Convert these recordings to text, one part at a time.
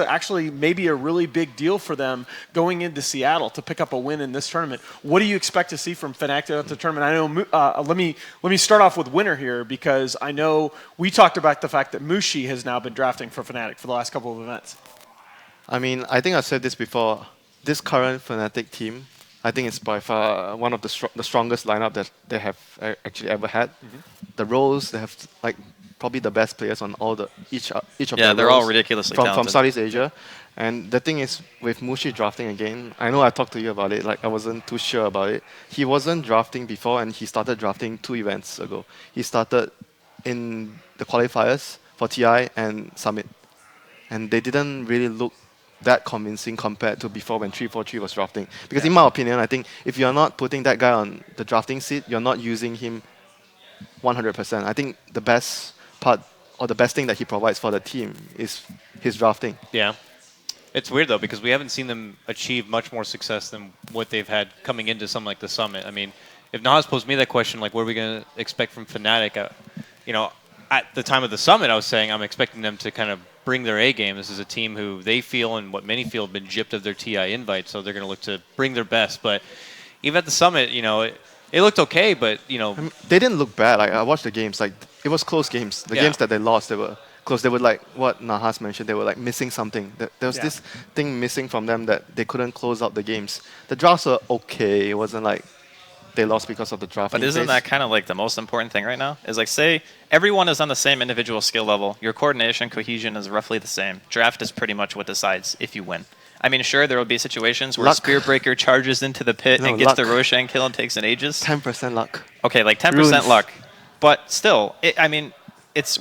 actually maybe a really big deal for them going into Seattle to pick up a win in this tournament. What do you expect to see from Fnatic at the tournament? I know. Let me start off with winner here, because I know we talked about the fact that Mushi has now been drafting for Fnatic for the last couple of events. I mean, I think I've said this before. This current Fnatic team, I think it's by far one of the strongest lineup that they have actually ever had. The roles, they have like probably the best players on all each of their Yeah, they're roles all ridiculously from talented. Southeast Asia. And the thing is, with Mushi drafting again, I know I talked to you about it, like I wasn't too sure about it. He wasn't drafting before, and he started drafting 2 events ago. He started in the qualifiers for TI and Summit. And they didn't really look that convincing compared to before when 343 was drafting. Because in my opinion, I think if you're not putting that guy on the drafting seat, you're not using him 100%. I think the best part or the best thing that he provides for the team is his drafting. Yeah. It's weird, though, because we haven't seen them achieve much more success than what they've had coming into something like the Summit. I mean, if Nahas posed me that question, like, what are we going to expect from Fnatic? You know, at the time of the Summit, I was saying I'm expecting them to kind of bring their A game. This is a team who they feel, and what many feel, have been gypped of their TI invite, so they're going to look to bring their best. But even at the Summit, you know, it looked okay, but, you know... I mean, they didn't look bad. Like, I watched the games. Like, it was close games. The games that they lost, they were close. They were like, what Nahas mentioned, they were like missing something. There was this thing missing from them that they couldn't close out the games. The drafts were okay. It wasn't like they lost because of the draft. But isn't that kind of like the most important thing right now? Is like, say everyone is on the same individual skill level. Your coordination, cohesion is roughly the same. Draft is pretty much what decides if you win. I mean, sure, there will be situations where Spearbreaker charges into the pit and gets the Roshan kill and takes an Aegis. 10% luck. Okay, like 10% luck. But still, I mean,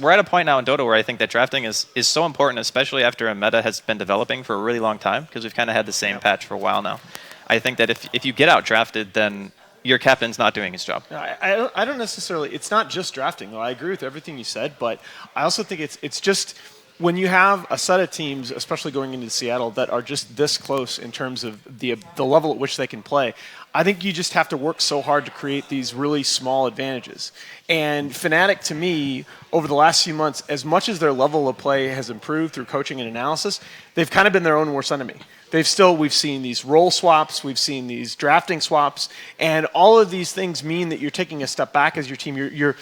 we're at a point now in Dota where I think that drafting is so important, especially after a meta has been developing for a really long time, because we've kind of had the same patch for a while now. I think that if you get out drafted, then your captain's not doing his job. I don't necessarily, it's not just drafting, though. I agree with everything you said, but I also think it's just when you have a set of teams, especially going into Seattle, that are just this close in terms of the level at which they can play, I think you just have to work so hard to create these really small advantages. And Fnatic, to me, over the last few months, as much as their level of play has improved through coaching and analysis, they've kind of been their own worst enemy. We've seen these role swaps, we've seen these drafting swaps, and all of these things mean that you're taking a step back as your team. You're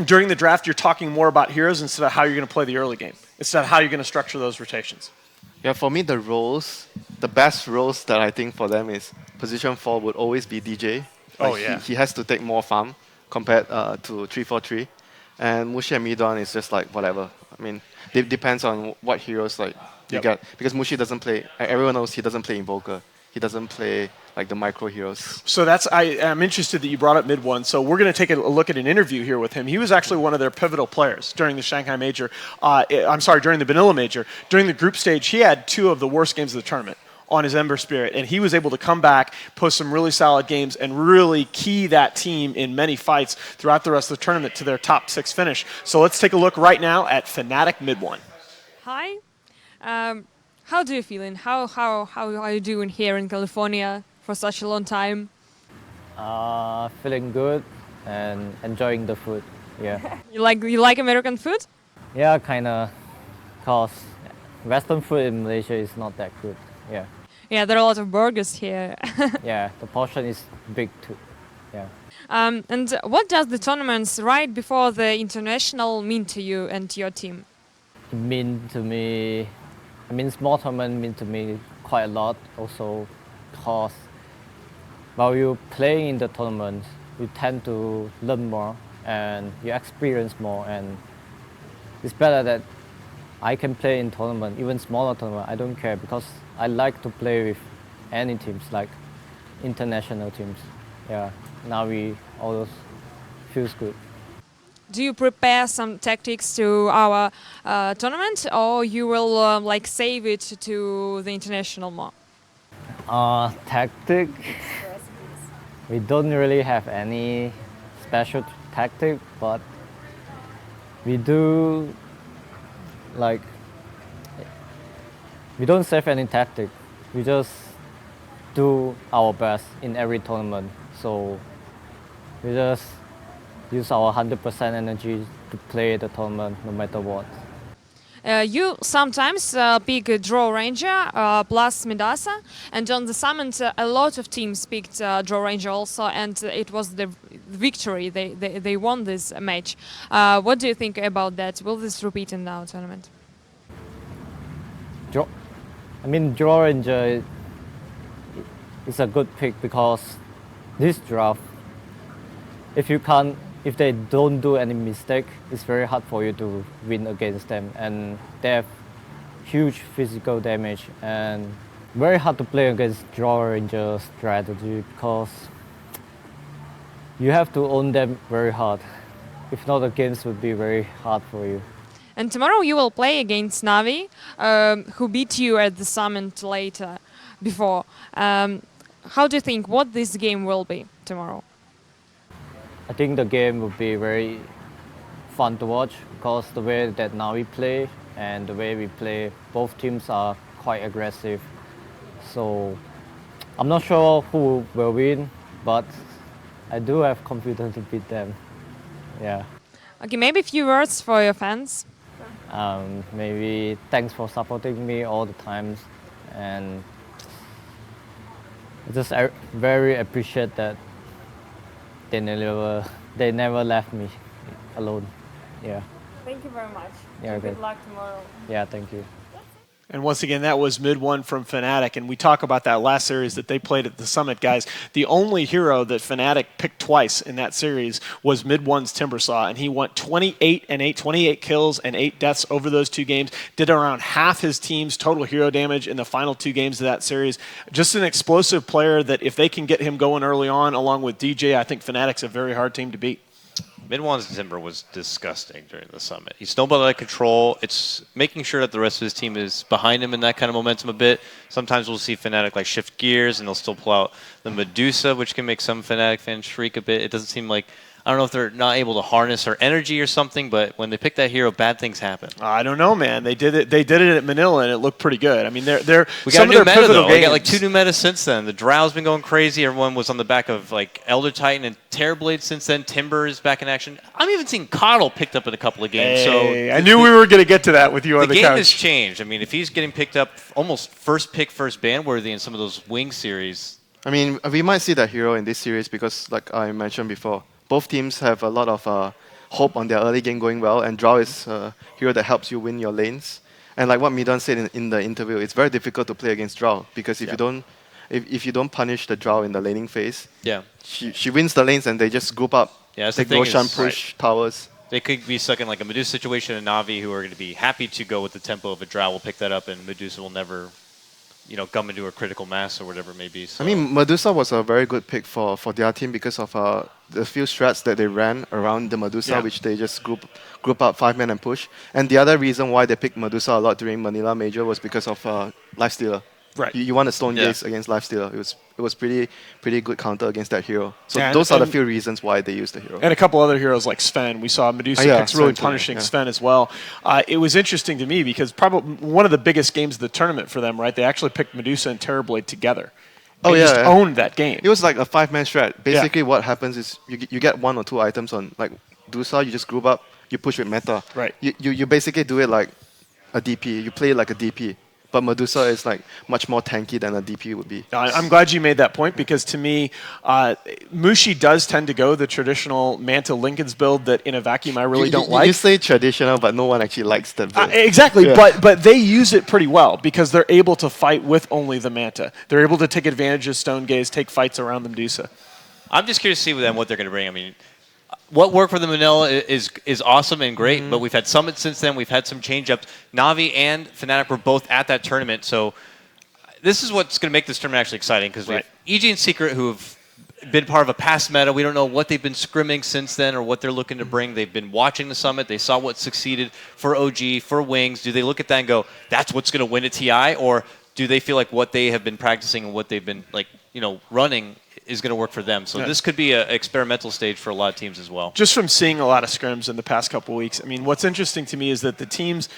during the draft, you're talking more about heroes instead of how you're going to play the early game, instead of how you're going to structure those rotations. Yeah, for me, the best roles that I think for them is position 4 would always be DJ. Like he has to take more farm compared to 343. And Mushi and MidOne is just like whatever. I mean, it depends on what heroes like you get. Because Mushi doesn't play, everyone knows he doesn't play Invoker. He doesn't play like the micro heroes. So I'm interested that you brought up MidOne. So we're going to take a look at an interview here with him. He was actually one of their pivotal players during the Shanghai Major. During the Vanilla Major. During the group stage, he had 2 of the worst games of the tournament on his Ember Spirit, and he was able to come back, post some really solid games, and really key that team in many fights throughout the rest of the tournament to their top 6 finish. So let's take a look right now at Fnatic MidOne. Hi. How do you feeling? How are you doing here in California for such a long time? Feeling good and enjoying the food. Yeah. You like American food? Yeah, kinda. Cause Western food in Malaysia is not that good. Yeah. Yeah, there are a lot of burgers here. Yeah, the portion is big too. Yeah. And what does the tournaments right before the international mean to you and your team? It mean to me. I mean, small tournament mean to me quite a lot. Also, because while you playing in the tournament, you tend to learn more and you experience more. And it's better that I can play in tournament, even smaller tournament. I don't care because I like to play with any teams, like international teams. Yeah, now we all feels good. Do you prepare some tactics to our tournament, or you will like save it to the international more? Tactic. We don't really have any special tactic, but we do like we don't save any tactic. We just do our best in every tournament. So we just use our 100% energy to play the tournament no matter what. You sometimes pick a Draw Ranger plus Midasa, and on the summit a lot of teams picked Draw Ranger also, and it was the victory. They won this match. What do you think about that? Will this repeat in our tournament? Draw Ranger is a good pick because this draft, if they don't do any mistake, it's very hard for you to win against them, and they have huge physical damage and very hard to play against Draw Ranger strategy because you have to own them very hard. If not, the games would be very hard for you. And tomorrow you will play against Navi, who beat you at the summit later before. How do you think what this game will be tomorrow? I think the game will be very fun to watch because the way that Navi play and the way we play, both teams are quite aggressive. So I'm not sure who will win, but I do have confidence to beat them. Yeah. Okay, maybe a few words for your fans. Maybe thanks for supporting me all the times, and I just very appreciate that they never left me alone. Yeah. Thank you very much. Yeah, Good okay. luck tomorrow. Yeah, thank you. And once again, that was MidOne from Fnatic. And we talk about that last series that they played at the Summit, guys. The only hero that Fnatic picked twice in that series was MidOne's Timbersaw. And he went 28 kills and 8 deaths over those 2 games. Did around half his team's total hero damage in the final 2 games of that series. Just an explosive player that if they can get him going early on, along with DJ, I think Fnatic's a very hard team to beat. MidOne's Timber was disgusting during the summit. He snowballed out of control. It's making sure that the rest of his team is behind him in that kind of momentum a bit. Sometimes we'll see Fnatic like shift gears and they'll still pull out the Medusa, which can make some Fnatic fans shriek a bit. It doesn't seem like, I don't know if they're not able to harness her energy or something, but when they pick that hero, bad things happen. I don't know, man. They did it at Manila, and it looked pretty good. I mean, they're we got a new meta though. We got like 2 new metas since then. The Drow's been going crazy. Everyone was on the back of like Elder Titan and Terrorblade since then. Timber is back in action. I'm even seeing KotL picked up in a couple of games. Hey, I knew we were going to get to that with you on the game couch. has changed. I mean, if he's getting picked up almost first pick, first ban worthy in some of those Wing series. I mean, we might see that hero in this series because, like I mentioned before, both teams have a lot of hope on their early game going well, and Drow is a hero that helps you win your lanes. And like what MidOne said in the interview, it's very difficult to play against Drow because if you don't punish the Drow in the laning phase, she wins the lanes and they just group up. Yeah, that's take the thing Roshan, is, push towers. They could be stuck in like a Medusa situation and Navi who are going to be happy to go with the tempo of a Drow will pick that up, and Medusa will never, come into a critical mass or whatever it may be. So. I mean, Medusa was a very good pick for their team because of the few strats that they ran around the Medusa, which they just group up 5-man and push. And the other reason why they picked Medusa a lot during Manila Major was because of Lifestealer. Right. You want a Stone Gaze against Lifestealer. It was pretty good counter against that hero. So those are the few reasons why they used the hero. And a couple other heroes like Sven. We saw Medusa picks really punishing Sven as well. It was interesting to me because probably one of the biggest games of the tournament for them, right? They actually picked Medusa and Terrorblade together. They just owned that game. It was like a 5-man strat. Basically what happens is you get 1 or 2 items on like Medusa, you just group up, you push with meta. Right. You basically do it like a DP. You play it like a DP. But Medusa is like much more tanky than a DP would be. I'm glad you made that point because to me, Mushi does tend to go the traditional Manta Lincoln's build that in a vacuum I really don't like. You say traditional, but no one actually likes that build. Exactly, but they use it pretty well because they're able to fight with only the Manta. They're able to take advantage of Stone Gaze, take fights around the Medusa. I'm just curious to see with them what they're going to bring. I mean, what worked for the Manila is awesome and great, but we've had summits since then. We've had some change-ups. Navi and Fnatic were both at that tournament, so this is what's going to make this tournament actually exciting because we have EG and Secret who have been part of a past meta. We don't know what they've been scrimming since then or what they're looking to bring. They've been watching the summit. They saw what succeeded for OG, for Wings. Do they look at that and go, that's what's going to win a TI? Or do they feel like what they have been practicing and what they've been running is going to work for them. So Yeah. this could be an experimental stage for a lot of teams as well. Just from seeing a lot of scrims in the past couple weeks, I mean, what's interesting to me is that the teams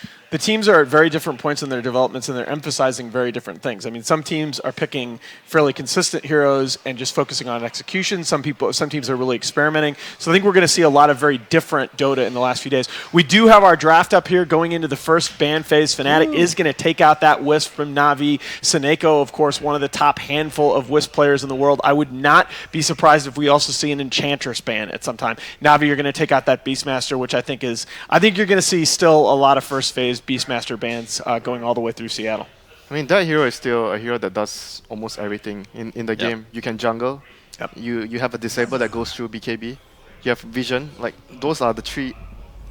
are at very different points in their developments, and they're emphasizing very different things. I mean, some teams are picking fairly consistent heroes and just focusing on execution. Some teams are really experimenting. So I think we're going to see a lot of very different Dota in the last few days. We do have our draft up here going into the first ban phase. Fnatic is going to take out that Wisp from Na'Vi. Seneko, of course, one of the top handful of Wisp players in the world. I would not be surprised if we also see an Enchantress ban at some time. Na'Vi, you're going to take out that Beastmaster, which I think you're going to see still a lot of first phase Beastmaster bans going all the way through Seattle. I mean, that hero is still a hero that does almost everything in the game. You can jungle. Yep. You have a disable that goes through BKB. You have vision. Like, those are the three,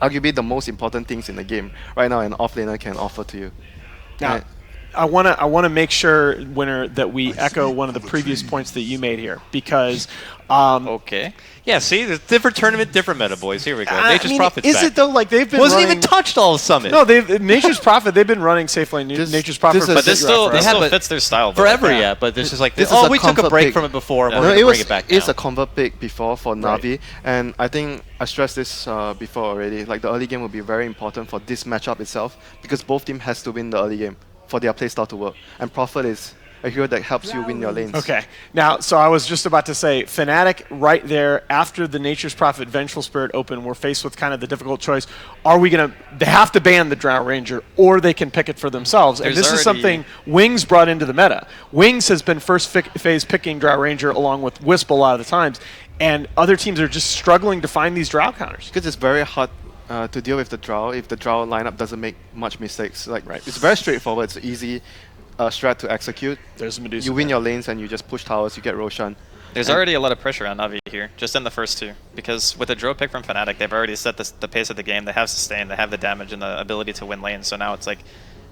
arguably the most important things in the game right now an offlaner can offer to you. Now, I want to make sure, Winner, that we echo one of the previous points that you made here, because Okay. Yeah, see, there's different tournament, different meta, boys. Here we go. Nature's Prophet's is back. it though? Like they've been Wasn't running, even touched all of Summit. No, Nature's Prophet. They've been running safe lane. Nature's Prophet, this is- But this still forever. fits their style. though. Forever, Yeah. yeah. But this is like, This is a we took a comfort break pick. from it before, and Yeah. we're No, going to bring it back it's now. a comfort pick before for Na'Vi, and I think I stressed this before already. Like, the early game will be very important for this matchup itself, because both teams has to win the early game for their playstyle to work. And Prophet is a hero that helps you win your lanes. Okay. Now, so I was just about to say, Fnatic right there after the Nature's Prophet Vengeful Spirit Open, we're faced with kind of the difficult choice. Are we going to, they have to ban the Drow Ranger, or they can pick it for themselves. And There's this is already- something Wings brought into the meta. Wings has been first phase picking Drow Ranger along with Wisp a lot of the times, and other teams are just struggling to find these Drow counters. Because it's very hard to deal with the Drow if the Drow lineup doesn't make much mistakes. Like, Right. it's very straightforward. It's easy strat to execute. There's Medusa. You win your lanes and you just push towers, you get Roshan. There's And- already a lot of pressure on Na'Vi here, just in the first two. Because with a draw pick from Fnatic, they've already set the pace of the game. They have sustain, they have the damage and the ability to win lanes. So now it's like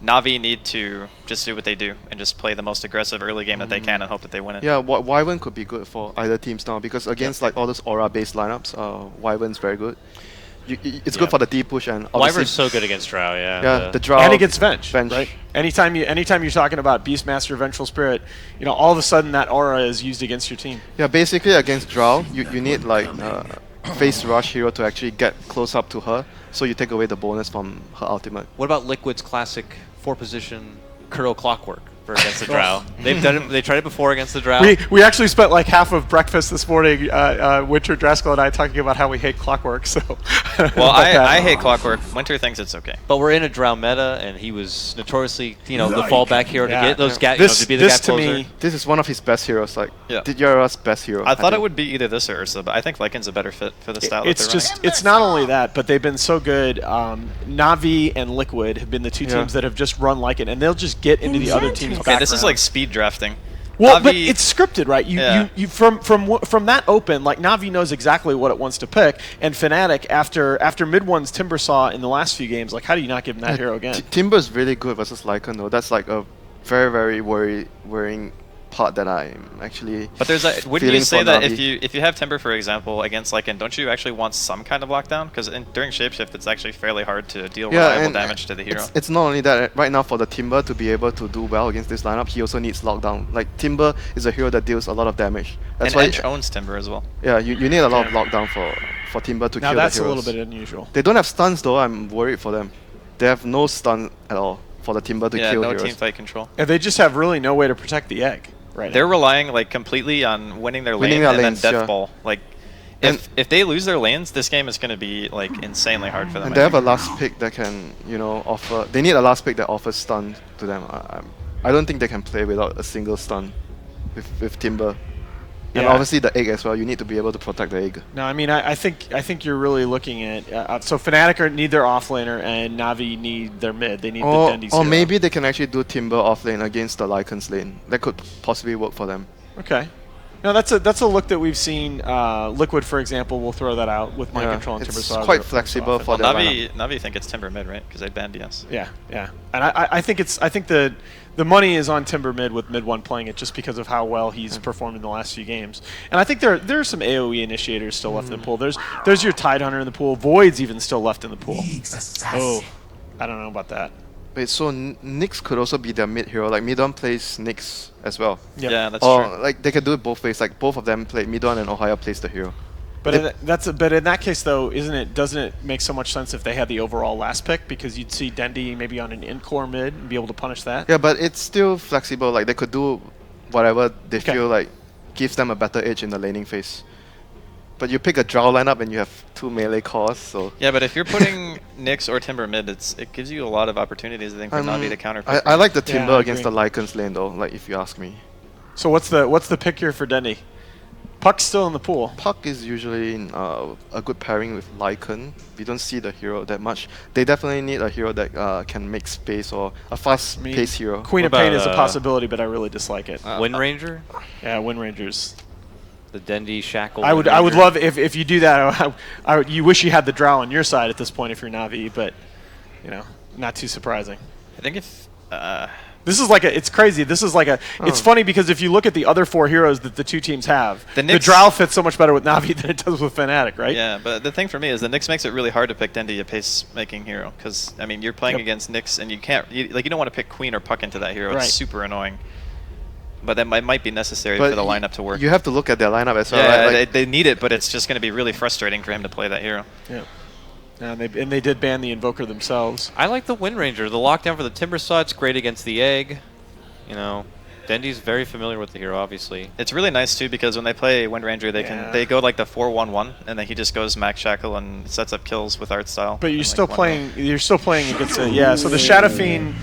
Na'Vi need to just do what they do and just play the most aggressive early game that they can and hope that they win it. Yeah, Wyvern could be good for either teams now, because against like all those aura-based lineups, Wyvern's very good. It's good for the D push, and obviously Wyvern's so good against Drow, yeah. yeah, the Drow And against Venge, Venge. right? Anytime you're talking about Beastmaster, Vengeful Spirit, all of a sudden that aura is used against your team. Yeah, basically against Drow, you need like face rush hero to actually get close up to her, so you take away the bonus from her ultimate. What about Liquid's classic 4-position Kuro Clockwork for against the Drow? They've done it. They tried it before against the Drow. We actually spent like half of breakfast this morning, Winter, Draskyl, and I talking about how we hate Clockwork. So, Well, I hate Clockwork. Winter thinks it's okay. But we're in a Drow meta, and he was notoriously, the fallback hero to get those gap, This, to be the this gap to closer. me, This is one of his best heroes. Like, Yeah. Didyara's best hero. I thought it think. would be either this or Ursa, but I think Lycan's a better fit for the style it's that they're just it's not only that, but they've been so good. Na'Vi and Liquid have been the two teams that have just run Lycan, and they'll just get into the other team's running. Okay, this is background. like speed drafting. Well, but Na'Vi- it's scripted, right? Yeah. You from that open, like Na'Vi knows exactly what it wants to pick, and Fnatic after MidOne's Timbersaw in the last few games, like how do you not give him that hero again? Timber's really good versus Lycan though. That's like a very, very worrying part that I'm actually But there's wouldn't you feeling say for that Na'Vi. if you have Timber, for example, against Lycan, don't you actually want some kind of lockdown? Because during Shapeshift, it's actually fairly hard to deal reliable and damage to the hero. It's not only that. Right now, for the Timber to be able to do well against this lineup, he also needs lockdown. Like, Timber is a hero that deals a lot of damage. That's And why Edge owns Timber as well. yeah, you need a lot of lockdown for Timber to Now kill that's the a heroes. little bit unusual. They don't have stuns though. I'm worried for them. They have no stun at all for the Timber to Yeah, kill no heroes. team fight control. And they just have really no way to protect the egg, right? They're relying like completely on winning their Winning lane their and lanes, then yeah. death ball. Like if they lose their lanes, this game is going to be like insanely hard for them. And I they have a think. last pick that can, offer. They need a last pick that offers stun to them. I don't think they can play without a single stun with Timber. And Yeah. obviously the egg as well. You need to be able to protect the egg. No, I mean I think you're really looking at so Fnatic need their offlaner and Na'Vi need their mid. They need the Dendy's Or hero. maybe they can actually do Timber off lane against the Lycan's lane. That could possibly work for them. Okay. No, that's a look that we've seen. Liquid, for example, will throw that out with mind control and it's Timbersaw. quite flexible for Well, their lineup. Na'Vi think it's Timber mid, right? Because they banned DS. Yeah, and I think the money is on Timber mid with MidOne playing it just because of how well he's performed in the last few games. And I think there are some AOE initiators still left in the pool. There's your Tidehunter in the pool. Void's even still left in the pool. Oh, I don't know about that. Wait, so Nyx could also be their mid hero. Like MidOne plays Nyx as well. Yeah, that's Or true. like they can do it both ways. Like both of them play MidOne and Ohio plays the hero. But in that case though, doesn't it make so much sense if they had the overall last pick, because you'd see Dendi maybe on an in-core mid and be able to punish that? Yeah, but it's still flexible. Like they could do whatever they Okay. feel like gives them a better edge in the laning phase. But you pick a Drow lineup and you have 2 melee cores, so... Yeah, but if you're putting Nyx or Timber mid, it gives you a lot of opportunities, I think, for Navi to counter. I like the Timber I against the agree. Lycans lane though, like if you ask me. So what's the pick here for Dendi? Puck's still in the pool. Puck is usually a good pairing with Lycan. We don't see the hero that much. They definitely need a hero that can make space, or a fast-paced hero. Queen of What Pain about, is a possibility, but I really dislike it. Wind Ranger, Yeah, Wind Rangers. the Dendi Shackle. I Wind would Ranger. love if you do that. You wish you had the Drow on your side at this point if you're Navi, but you know, not too surprising. I think if This is like it's crazy. This is like it's funny because if you look at the other 4 heroes that the 2 teams have, The the Nyx- Drow fits so much better with Navi than it does with Fnatic, right? yeah, but the thing for me is the Nyx makes it really hard to pick Dendi a pace-making hero, because I mean you're playing Yep. against Nyx and you can't you don't want to pick Queen or Puck into that hero. Right. It's super annoying. But that might be necessary But for the lineup to work. You have to look at their lineup as well, Yeah, right? Like, they need it, but it's just going to be really frustrating for him to play that hero. Yeah. And they did ban the Invoker themselves. I like the Wind Ranger. The lockdown for the Timber Saw, it's great against the Egg. You know, Dendi's very familiar with the hero, obviously. It's really nice too because when they play Wind Ranger, they go like the 4-1-1, and then he just goes Max Shackle and sets up kills with art style. But you're and, still like, playing. You're still playing against it. Yeah. So the Shadow Fiend.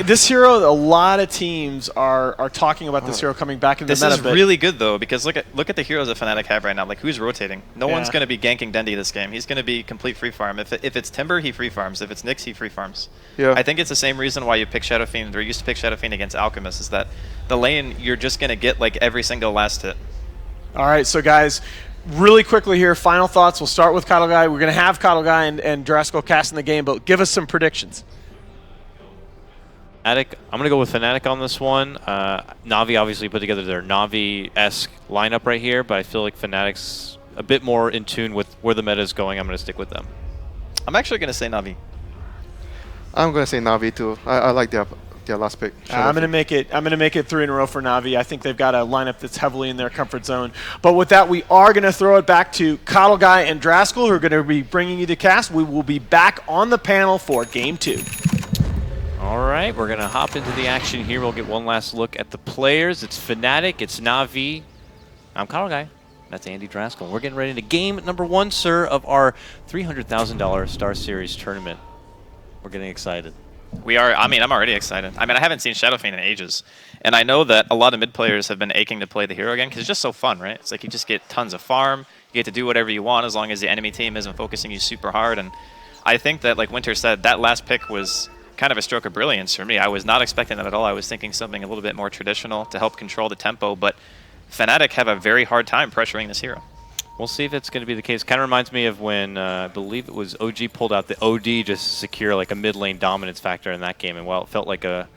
This hero, a lot of teams are talking about this hero coming back into This the meta. is but really good though because look at the heroes that Fnatic have right now. Like who's rotating? No one's Yeah. going to be ganking Dendi this game. He's going to be complete free farm. If it's Timber, he free farms. If it's Nyx, he free farms. Yeah. I think it's the same reason why you pick Shadow Fiend or used to pick Shadow Fiend against Alchemist is that the lane you're just going to get like every single last hit. All right, so guys, really quickly here, final thoughts. We'll start with KotLGuy. We're going to have KotLGuy and Draskyl casting the game, but give us some predictions. Fnatic, I'm going to go with Fnatic on this one. Navi obviously put together their Navi-esque lineup right here, but I feel like Fnatic's a bit more in tune with where the meta is going. I'm going to stick with them. I'm actually going to say Navi. I'm gonna say Navi too. I like their last pick. I'm going to make it 3 in a row for Navi. I think they've got a lineup that's heavily in their comfort zone. But with that, we are going to throw it back to KotLGuy and Draskyl, who are going to be bringing you the cast. We will be back on the panel for Game 2. All right, we're going to hop into the action here. We'll get one last look at the players. It's Fnatic, it's Navi. I'm KotLGuy. That's Andy Draskyl. We're getting ready to game number 1, sir, of our $300,000 Star Series tournament. We're getting excited. We are. I mean, I'm already excited. I mean, I haven't seen Shadow Fiend in ages, and I know that a lot of mid players have been aching to play the hero again because it's just so fun, right? It's like you just get tons of farm, you get to do whatever you want as long as the enemy team isn't focusing you super hard. And I think that, like Winter said, that last pick was kind of a stroke of brilliance for me. I was not expecting that at all. I was thinking something a little bit more traditional to help control the tempo, but Fnatic have a very hard time pressuring this hero. We'll see if it's going to be the case. Kind of reminds me of when I believe it was OG pulled out the OD just to secure like a mid lane dominance factor in that game. And while it felt like a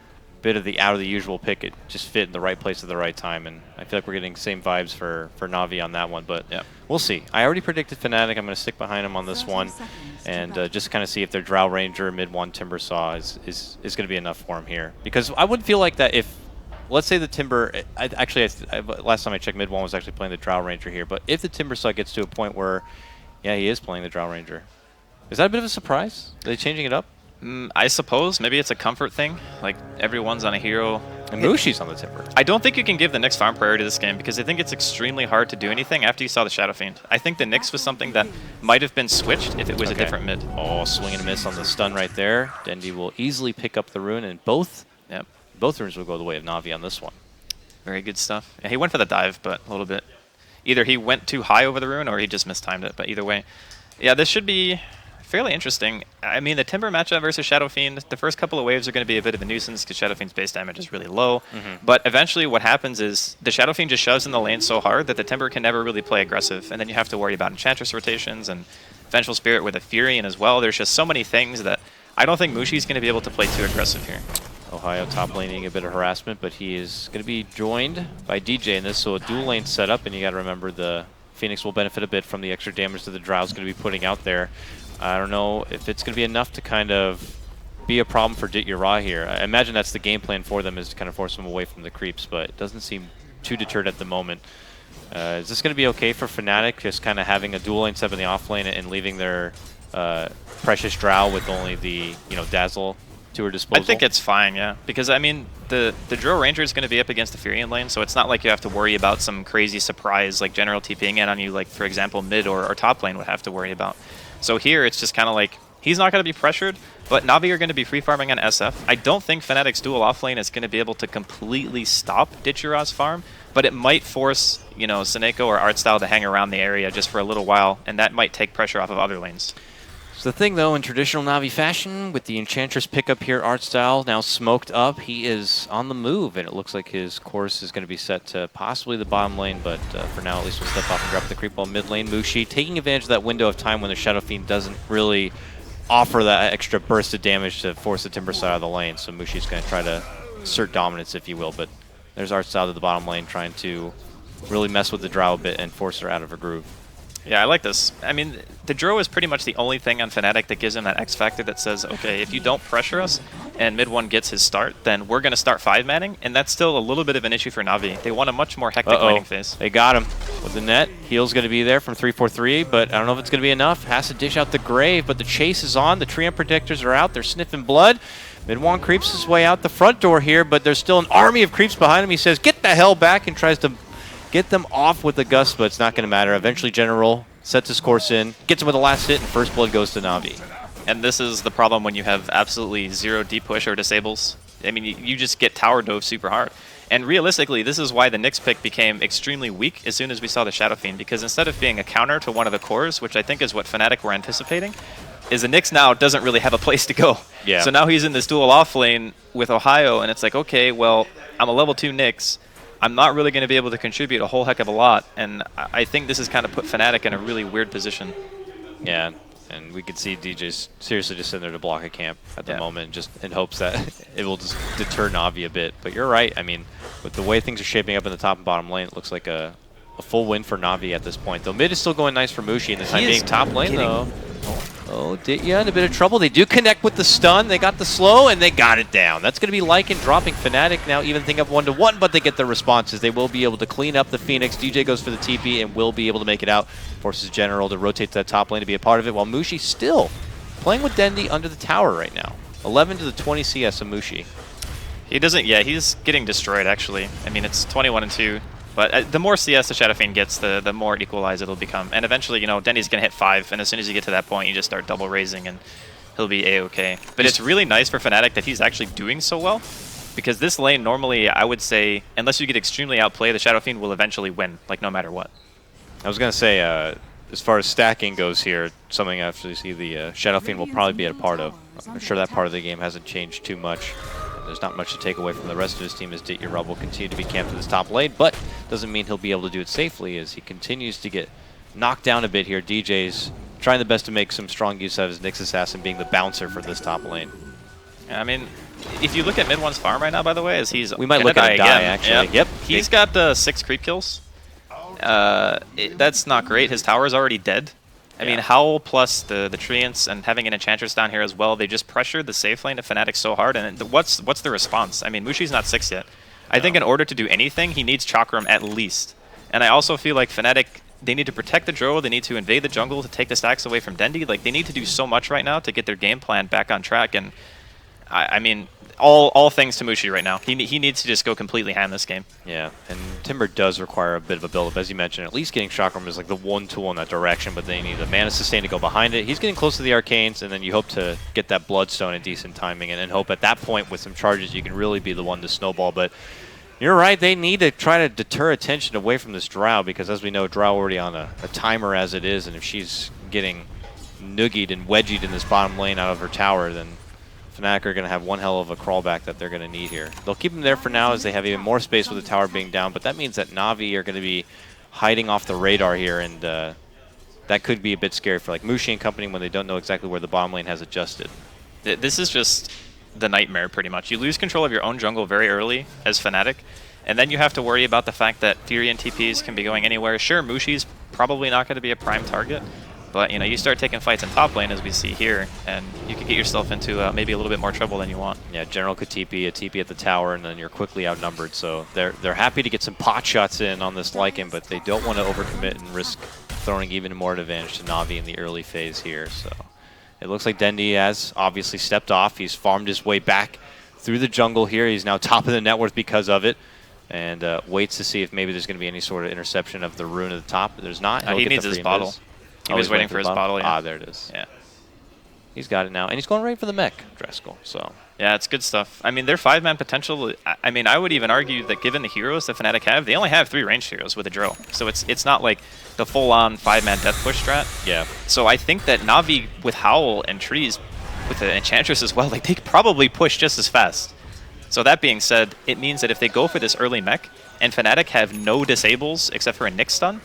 bit of the out of the usual pick, it just fit in the right place at the right time. And I feel like we're getting same vibes for Navi on that one. But yeah, we'll see. I already predicted Fnatic. I'm going to stick behind them on this one and just kind of see if their Drow Ranger mid-1 Timber Saw is going to be enough for him here. Because I would feel like that if, let's say the Timber, last time I checked, mid-1 was actually playing the Drow Ranger here. But if the Timber Saw gets to a point where, yeah, he is playing the Drow Ranger, is that a bit of a surprise? Are they changing it up? I suppose. Maybe it's a comfort thing. Like, everyone's on a hero. And Mushi's on the Timber. I don't think you can give the Nyx farm priority to this game because I think it's extremely hard to do anything after you saw the Shadow Fiend. I think the Nyx was something that might have been switched if it was a different mid. Oh, swing and a miss on the stun right there. Dendi will easily pick up the rune, and both runes will go the way of Navi on this one. Very good stuff. Yeah, he went for the dive, but a little bit. Either he went too high over the rune or he just mistimed it, but either way. Yeah, this should be fairly interesting. I mean, the Timber matchup versus Shadow Fiend, the first couple of waves are going to be a bit of a nuisance because Shadow Fiend's base damage is really low. But eventually what happens is the Shadow Fiend just shoves in the lane so hard that the Timber can never really play aggressive. And then you have to worry about Enchantress rotations and Vengeful Spirit with a Furion as well. There's just so many things that I don't think Mushi's going to be able to play too aggressive here. Ohio top laning a bit of harassment, but he is going to be joined by DJ in this, so a dual lane setup, and you got to remember the Phoenix will benefit a bit from the extra damage that the Drow's going to be putting out there. I don't know if it's going to be enough to kind of be a problem for Ditya here. I imagine that's the game plan for them, is to kind of force them away from the creeps, but it doesn't seem too deterred at the moment. Is this going to be okay for Fnatic, just kind of having a dual lane step in the off lane and leaving their precious Drow with only the Dazzle to her disposal? I think it's fine, yeah. Because, I mean, the Drow Ranger is going to be up against the Furion lane, so it's not like you have to worry about some crazy surprise like General TPing in on you, like, for example, mid or top lane would have to worry about. So here, it's just kind of like, he's not going to be pressured, but Na'Vi are going to be free farming on SF. I don't think Fnatic's dual offlane is going to be able to completely stop Ditchura's farm, but it might force, Seneko or Artstyle to hang around the area just for a little while, and that might take pressure off of other lanes. So the thing, though, in traditional Na'Vi fashion, with the Enchantress pickup here, Artstyle now smoked up, he is on the move, and it looks like his course is going to be set to possibly the bottom lane, but for now, at least we'll step off and drop the creep ball mid lane. Mushi taking advantage of that window of time when the Shadow Fiend doesn't really offer that extra burst of damage to force the Timber side out of the lane, so Mushi's going to try to assert dominance, if you will, but there's Artstyle to the bottom lane trying to really mess with the Drow a bit and force her out of her groove. Yeah, I like this. I mean, the Drow is pretty much the only thing on Fnatic that gives him that X factor that says, okay, if you don't pressure us and MidOne gets his start, then we're going to start 5-manning, and that's still a little bit of an issue for Na'Vi. They want a much more hectic laning phase. They got him with the net. Heal's going to be there from 3-4-3, but I don't know if it's going to be enough. Has to dish out the Grave, but the chase is on. The Treant Protectors are out. They're sniffing blood. MidOne creeps his way out the front door here, but there's still an army of creeps behind him. He says, get the hell back, and tries to get them off with the gust, but it's not going to matter. Eventually, General sets his course in, gets him with the last hit, and first blood goes to Na'Vi. And this is the problem when you have absolutely zero deep push or disables. I mean, you just get tower dove super hard. And realistically, this is why the Nyx pick became extremely weak as soon as we saw the Shadow Fiend, because instead of being a counter to one of the cores, which I think is what Fnatic were anticipating, is the Nyx now doesn't really have a place to go. Yeah. So now he's in this dual off lane with Ohio, and it's like, okay, well, I'm a level 2 Nyx. I'm not really going to be able to contribute a whole heck of a lot, and I think this has kind of put Fnatic in a really weird position. Yeah, and we could see DJ's seriously just sitting there to block a camp at the moment, just in hopes that it will just deter Na'Vi a bit. But you're right. I mean, with the way things are shaping up in the top and bottom lane, it looks like a full win for Na'Vi at this point. Though mid is still going nice for Mushi in the time being. Top lane, though. Oh, Ditya in a bit of trouble. They do connect with the stun. They got the slow, and they got it down. That's going to be Lycan dropping Fnatic now, even think up 1-1, but they get the responses. They will be able to clean up the Phoenix. DJ goes for the TP and will be able to make it out. Forces General to rotate to that top lane to be a part of it, while Mushi still playing with Dendi under the tower right now. 11 to the 20 CS of Mushi. He doesn't, yeah, he's getting destroyed, actually. I mean, it's 21-2. But the more CS the Shadow Fiend gets, the more equalized it'll become. And eventually, Dendi's going to hit 5, and as soon as you get to that point, you just start double raising, and he'll be A-okay. But it's really nice for Fnatic that he's actually doing so well, because this lane, normally, I would say, unless you get extremely outplayed, the Shadow Fiend will eventually win, like, no matter what. I was going to say, as far as stacking goes here, something I actually see the Shadow Fiend will probably be a part of. I'm sure that part of the game hasn't changed too much. There's not much to take away from the rest of his team as Ditya will continue to be camped in his top lane, but doesn't mean he'll be able to do it safely as he continues to get knocked down a bit here. DJ's trying the best to make some strong use out of his Nyx Assassin being the bouncer for this top lane. I mean, if you look at MidOne's farm right now, by the way, as he's we might look at him die, actually. Yep. He's got 6 creep kills. That's not great. His tower is already dead. I mean, Howl plus the Treants and having an Enchantress down here as well, they just pressured the safe lane to Fnatic so hard, and what's the response? I mean, Mushi's not 6 yet. I think in order to do anything, he needs Chakram at least. And I also feel like Fnatic, they need to protect the Drow, they need to invade the jungle to take the stacks away from Dendi. Like, they need to do so much right now to get their game plan back on track, and I mean, all things to Mushi right now. He needs to just go completely ham this game. Yeah, and Timber does require a bit of a build-up, as you mentioned. At least getting Chakram is like the one tool in that direction, but they need a Mana Sustain to go behind it. He's getting close to the Arcanes, and then you hope to get that Bloodstone in decent timing, and then hope at that point with some charges you can really be the one to snowball. But you're right, they need to try to deter attention away from this Drow, because as we know, Drow already on a timer as it is, and if she's getting noogied and wedgied in this bottom lane out of her tower, then Fnatic are going to have one hell of a crawlback that they're going to need here. They'll keep him there for now as they have even more space with the tower being down, but that means that Na'Vi are going to be hiding off the radar here, and that could be a bit scary for like Mushi and company when they don't know exactly where the bottom lane has adjusted. This is just the nightmare, pretty much. You lose control of your own jungle very early as Fnatic, and then you have to worry about the fact that Fury and TPs can be going anywhere. Sure, Mushi's probably not going to be a prime target, But you start taking fights in top lane as we see here, and you could get yourself into maybe a little bit more trouble than you want. Yeah, General could TP, a TP at the tower, and then you're quickly outnumbered. So they're happy to get some pot shots in on this Lycan, but they don't want to overcommit and risk throwing even more advantage to Na'Vi in the early phase here. So it looks like Dendi has obviously stepped off. He's farmed his way back through the jungle here. He's now top of the net worth because of it. And waits to see if maybe there's going to be any sort of interception of the rune at the top. But there's not. He needs his bottle. He was waiting for his bottle. Yeah. Ah, there it is. Yeah. He's got it now. And he's going right for the mech, Draskyl. So yeah, it's good stuff. I mean, their 5-man potential, I mean, I would even argue that given the heroes that Fnatic have, they only have 3 ranged heroes with a drill. So it's not like the full-on 5-man death push strat. yeah. So I think that Na'Vi with Howl and Trees, with the Enchantress as well, like they could probably push just as fast. So that being said, it means that if they go for this early mech, and Fnatic have no disables except for a Nyx stun.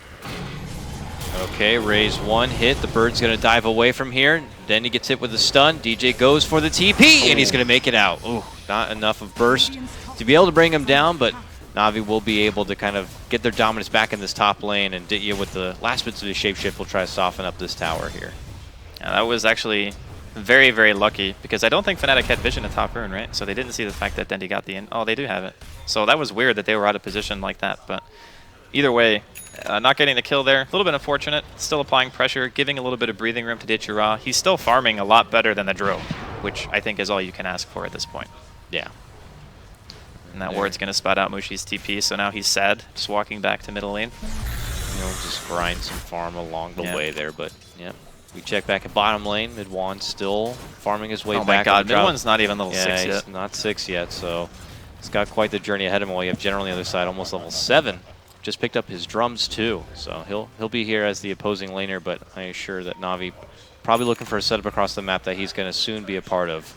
Okay, Raise 1 hit. The bird's going to dive away from here. Then he gets hit with a stun. DJ goes for the TP, and he's going to make it out. Ooh, not enough of burst to be able to bring him down, but Na'Vi will be able to kind of get their dominance back in this top lane, and Ditya with the last bits of his shapeshift will try to soften up this tower here. Yeah, that was actually very, very lucky, because I don't think Fnatic had vision at top rune, right? So they didn't see the fact that Dendi got the in. Oh, they do have it. So that was weird that they were out of position like that, but either way, not getting the kill there, a little bit unfortunate. Still applying pressure, giving a little bit of breathing room to Ditya. He's still farming a lot better than the Drow, which I think is all you can ask for at this point. Yeah. And that ward's going to spot out Mushi's TP, so now he's sad, just walking back to middle lane. Just grind some farm along the way there, but yeah. We check back at bottom lane. MidOne still farming his way back. Oh my god, MidOne's not even level 6 yet. He's not 6 yet, so he's got quite the journey ahead of him. While you have General on the other side, almost level 7. Just picked up his drums too, so he'll be here as the opposing laner, but I am sure that Na'Vi probably looking for a setup across the map that he's going to soon be a part of.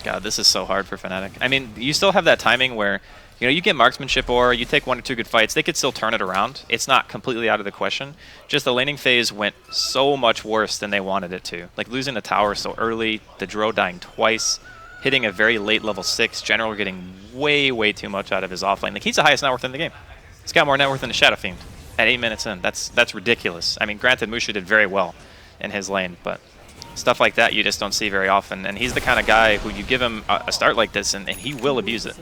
God, this is so hard for Fnatic. I mean, you still have that timing where you get marksmanship or you take 1 or 2 good fights, they could still turn it around. It's not completely out of the question. Just the laning phase went so much worse than they wanted it to. Like losing the tower so early, the Drow dying twice, hitting a very late level 6, General getting way, way too much out of his offlane. Like he's the highest net worth in the game. He's got more net worth than the Shadow Fiend at 8 minutes in. That's ridiculous. I mean, granted, Musha did very well in his lane, but stuff like that you just don't see very often. And he's the kind of guy who you give him a start like this, and he will abuse it.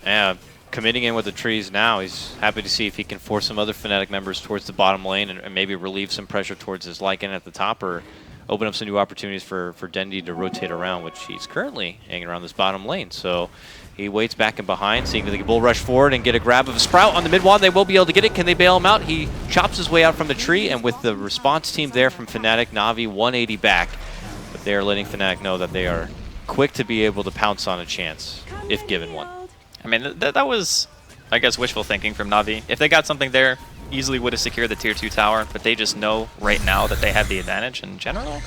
Yeah, committing in with the trees now. He's happy to see if he can force some other Fnatic members towards the bottom lane and maybe relieve some pressure towards his Lycan at the top, or open up some new opportunities for Dendi to rotate around, which he's currently hanging around this bottom lane. So he waits back and behind, seeing if they can bull rush forward and get a grab of a Sprout on the MidOne. They will be able to get it. Can they bail him out? He chops his way out from the tree, and with the response team there from Fnatic, Na'Vi 180 back. But they are letting Fnatic know that they are quick to be able to pounce on a chance, if given one. I mean, that was, I guess, wishful thinking from Na'Vi. If they got something there, easily would have secured the tier 2 tower, but they just know right now that they have the advantage in general.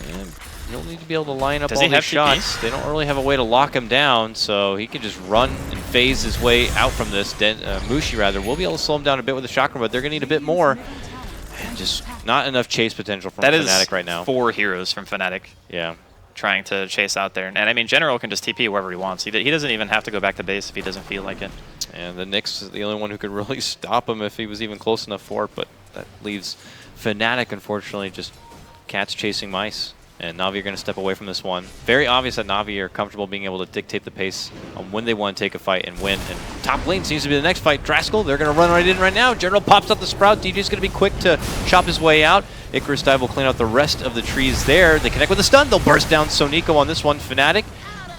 And he'll need to be able to line up Does all he these have shots. TP? They don't really have a way to lock him down, so he can just run and phase his way out from this. Mushi, rather, will be able to slow him down a bit with the chakra, but they're going to need a bit more. And just not enough chase potential from Fnatic right now. 4 heroes from Fnatic. Yeah. Trying to chase out there. And I mean, General can just TP wherever he wants. He doesn't even have to go back to base if he doesn't feel like it. And the Nyx is the only one who could really stop him if he was even close enough for it, but that leaves Fnatic, unfortunately, just cats chasing mice. And Na'Vi are going to step away from this one. Very obvious that Na'Vi are comfortable being able to dictate the pace on when they want to take a fight and win. And top lane seems to be the next fight. Draskyl, they're going to run right in right now. General pops up the Sprout. DJ's going to be quick to chop his way out. Icarus Dive will clean out the rest of the trees there. They connect with a stun. They'll burst down Soniko on this one. Fnatic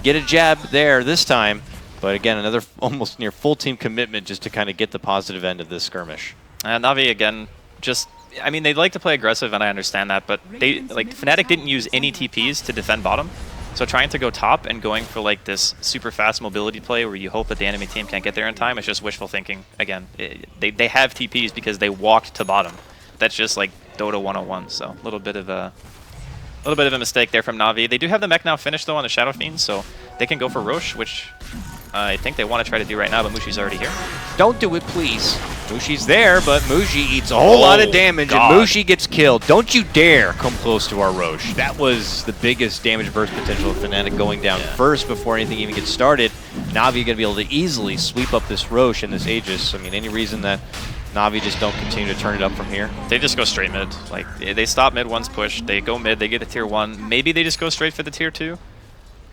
get a jab there this time. But again, another almost near full team commitment just to kind of get the positive end of this skirmish. Na'Vi, again, just... I mean, they like to play aggressive, and I understand that, but Fnatic didn't use any TPs to defend bottom. So trying to go top and going for like this super fast mobility play where you hope that the enemy team can't get there in time is just wishful thinking. Again, they have TPs because they walked to bottom. That's just like Dota 101. So a little bit of a mistake there from Na'Vi. They do have the mech now finished though on the Shadow Fiend, so they can go for Roche, which I think they want to try to do right now, but Mushi's already here. Don't do it, please. Mushi's there, but Mushi eats a whole lot of damage, and Mushi gets killed. Don't you dare come close to our Roche. That was the biggest damage burst potential of Fnatic going down first before anything even gets started. Na'Vi are going to be able to easily sweep up this Roche and this Aegis. I mean, any reason that Na'Vi just don't continue to turn it up from here. They just go straight mid. Like, they stop mid once push, they go mid, they get the tier 1. Maybe they just go straight for the tier 2.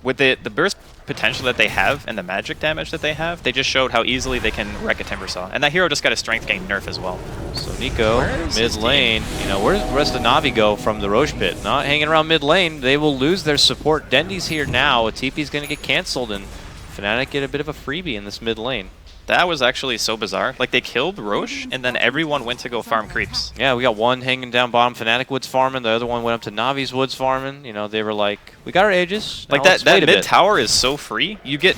With the burst potential that they have and the magic damage that they have, they just showed how easily they can wreck a Timbersaw. And that hero just got a strength gain nerf as well. So NiKo, mid lane, you know, where does the rest of Na'Vi go from the Roche pit? Not hanging around mid lane. They will lose their support. Dendi's here now. A TP's going to get canceled, and Fnatic get a bit of a freebie in this mid lane. That was actually so bizarre. Like, they killed Roche, and then everyone went to go farm creeps. Yeah, we got one hanging down bottom, Fnatic Woods farming. The other one went up to Navi's Woods farming. You know, they were like, we got our Aegis. Like, now that mid tower is so free. You get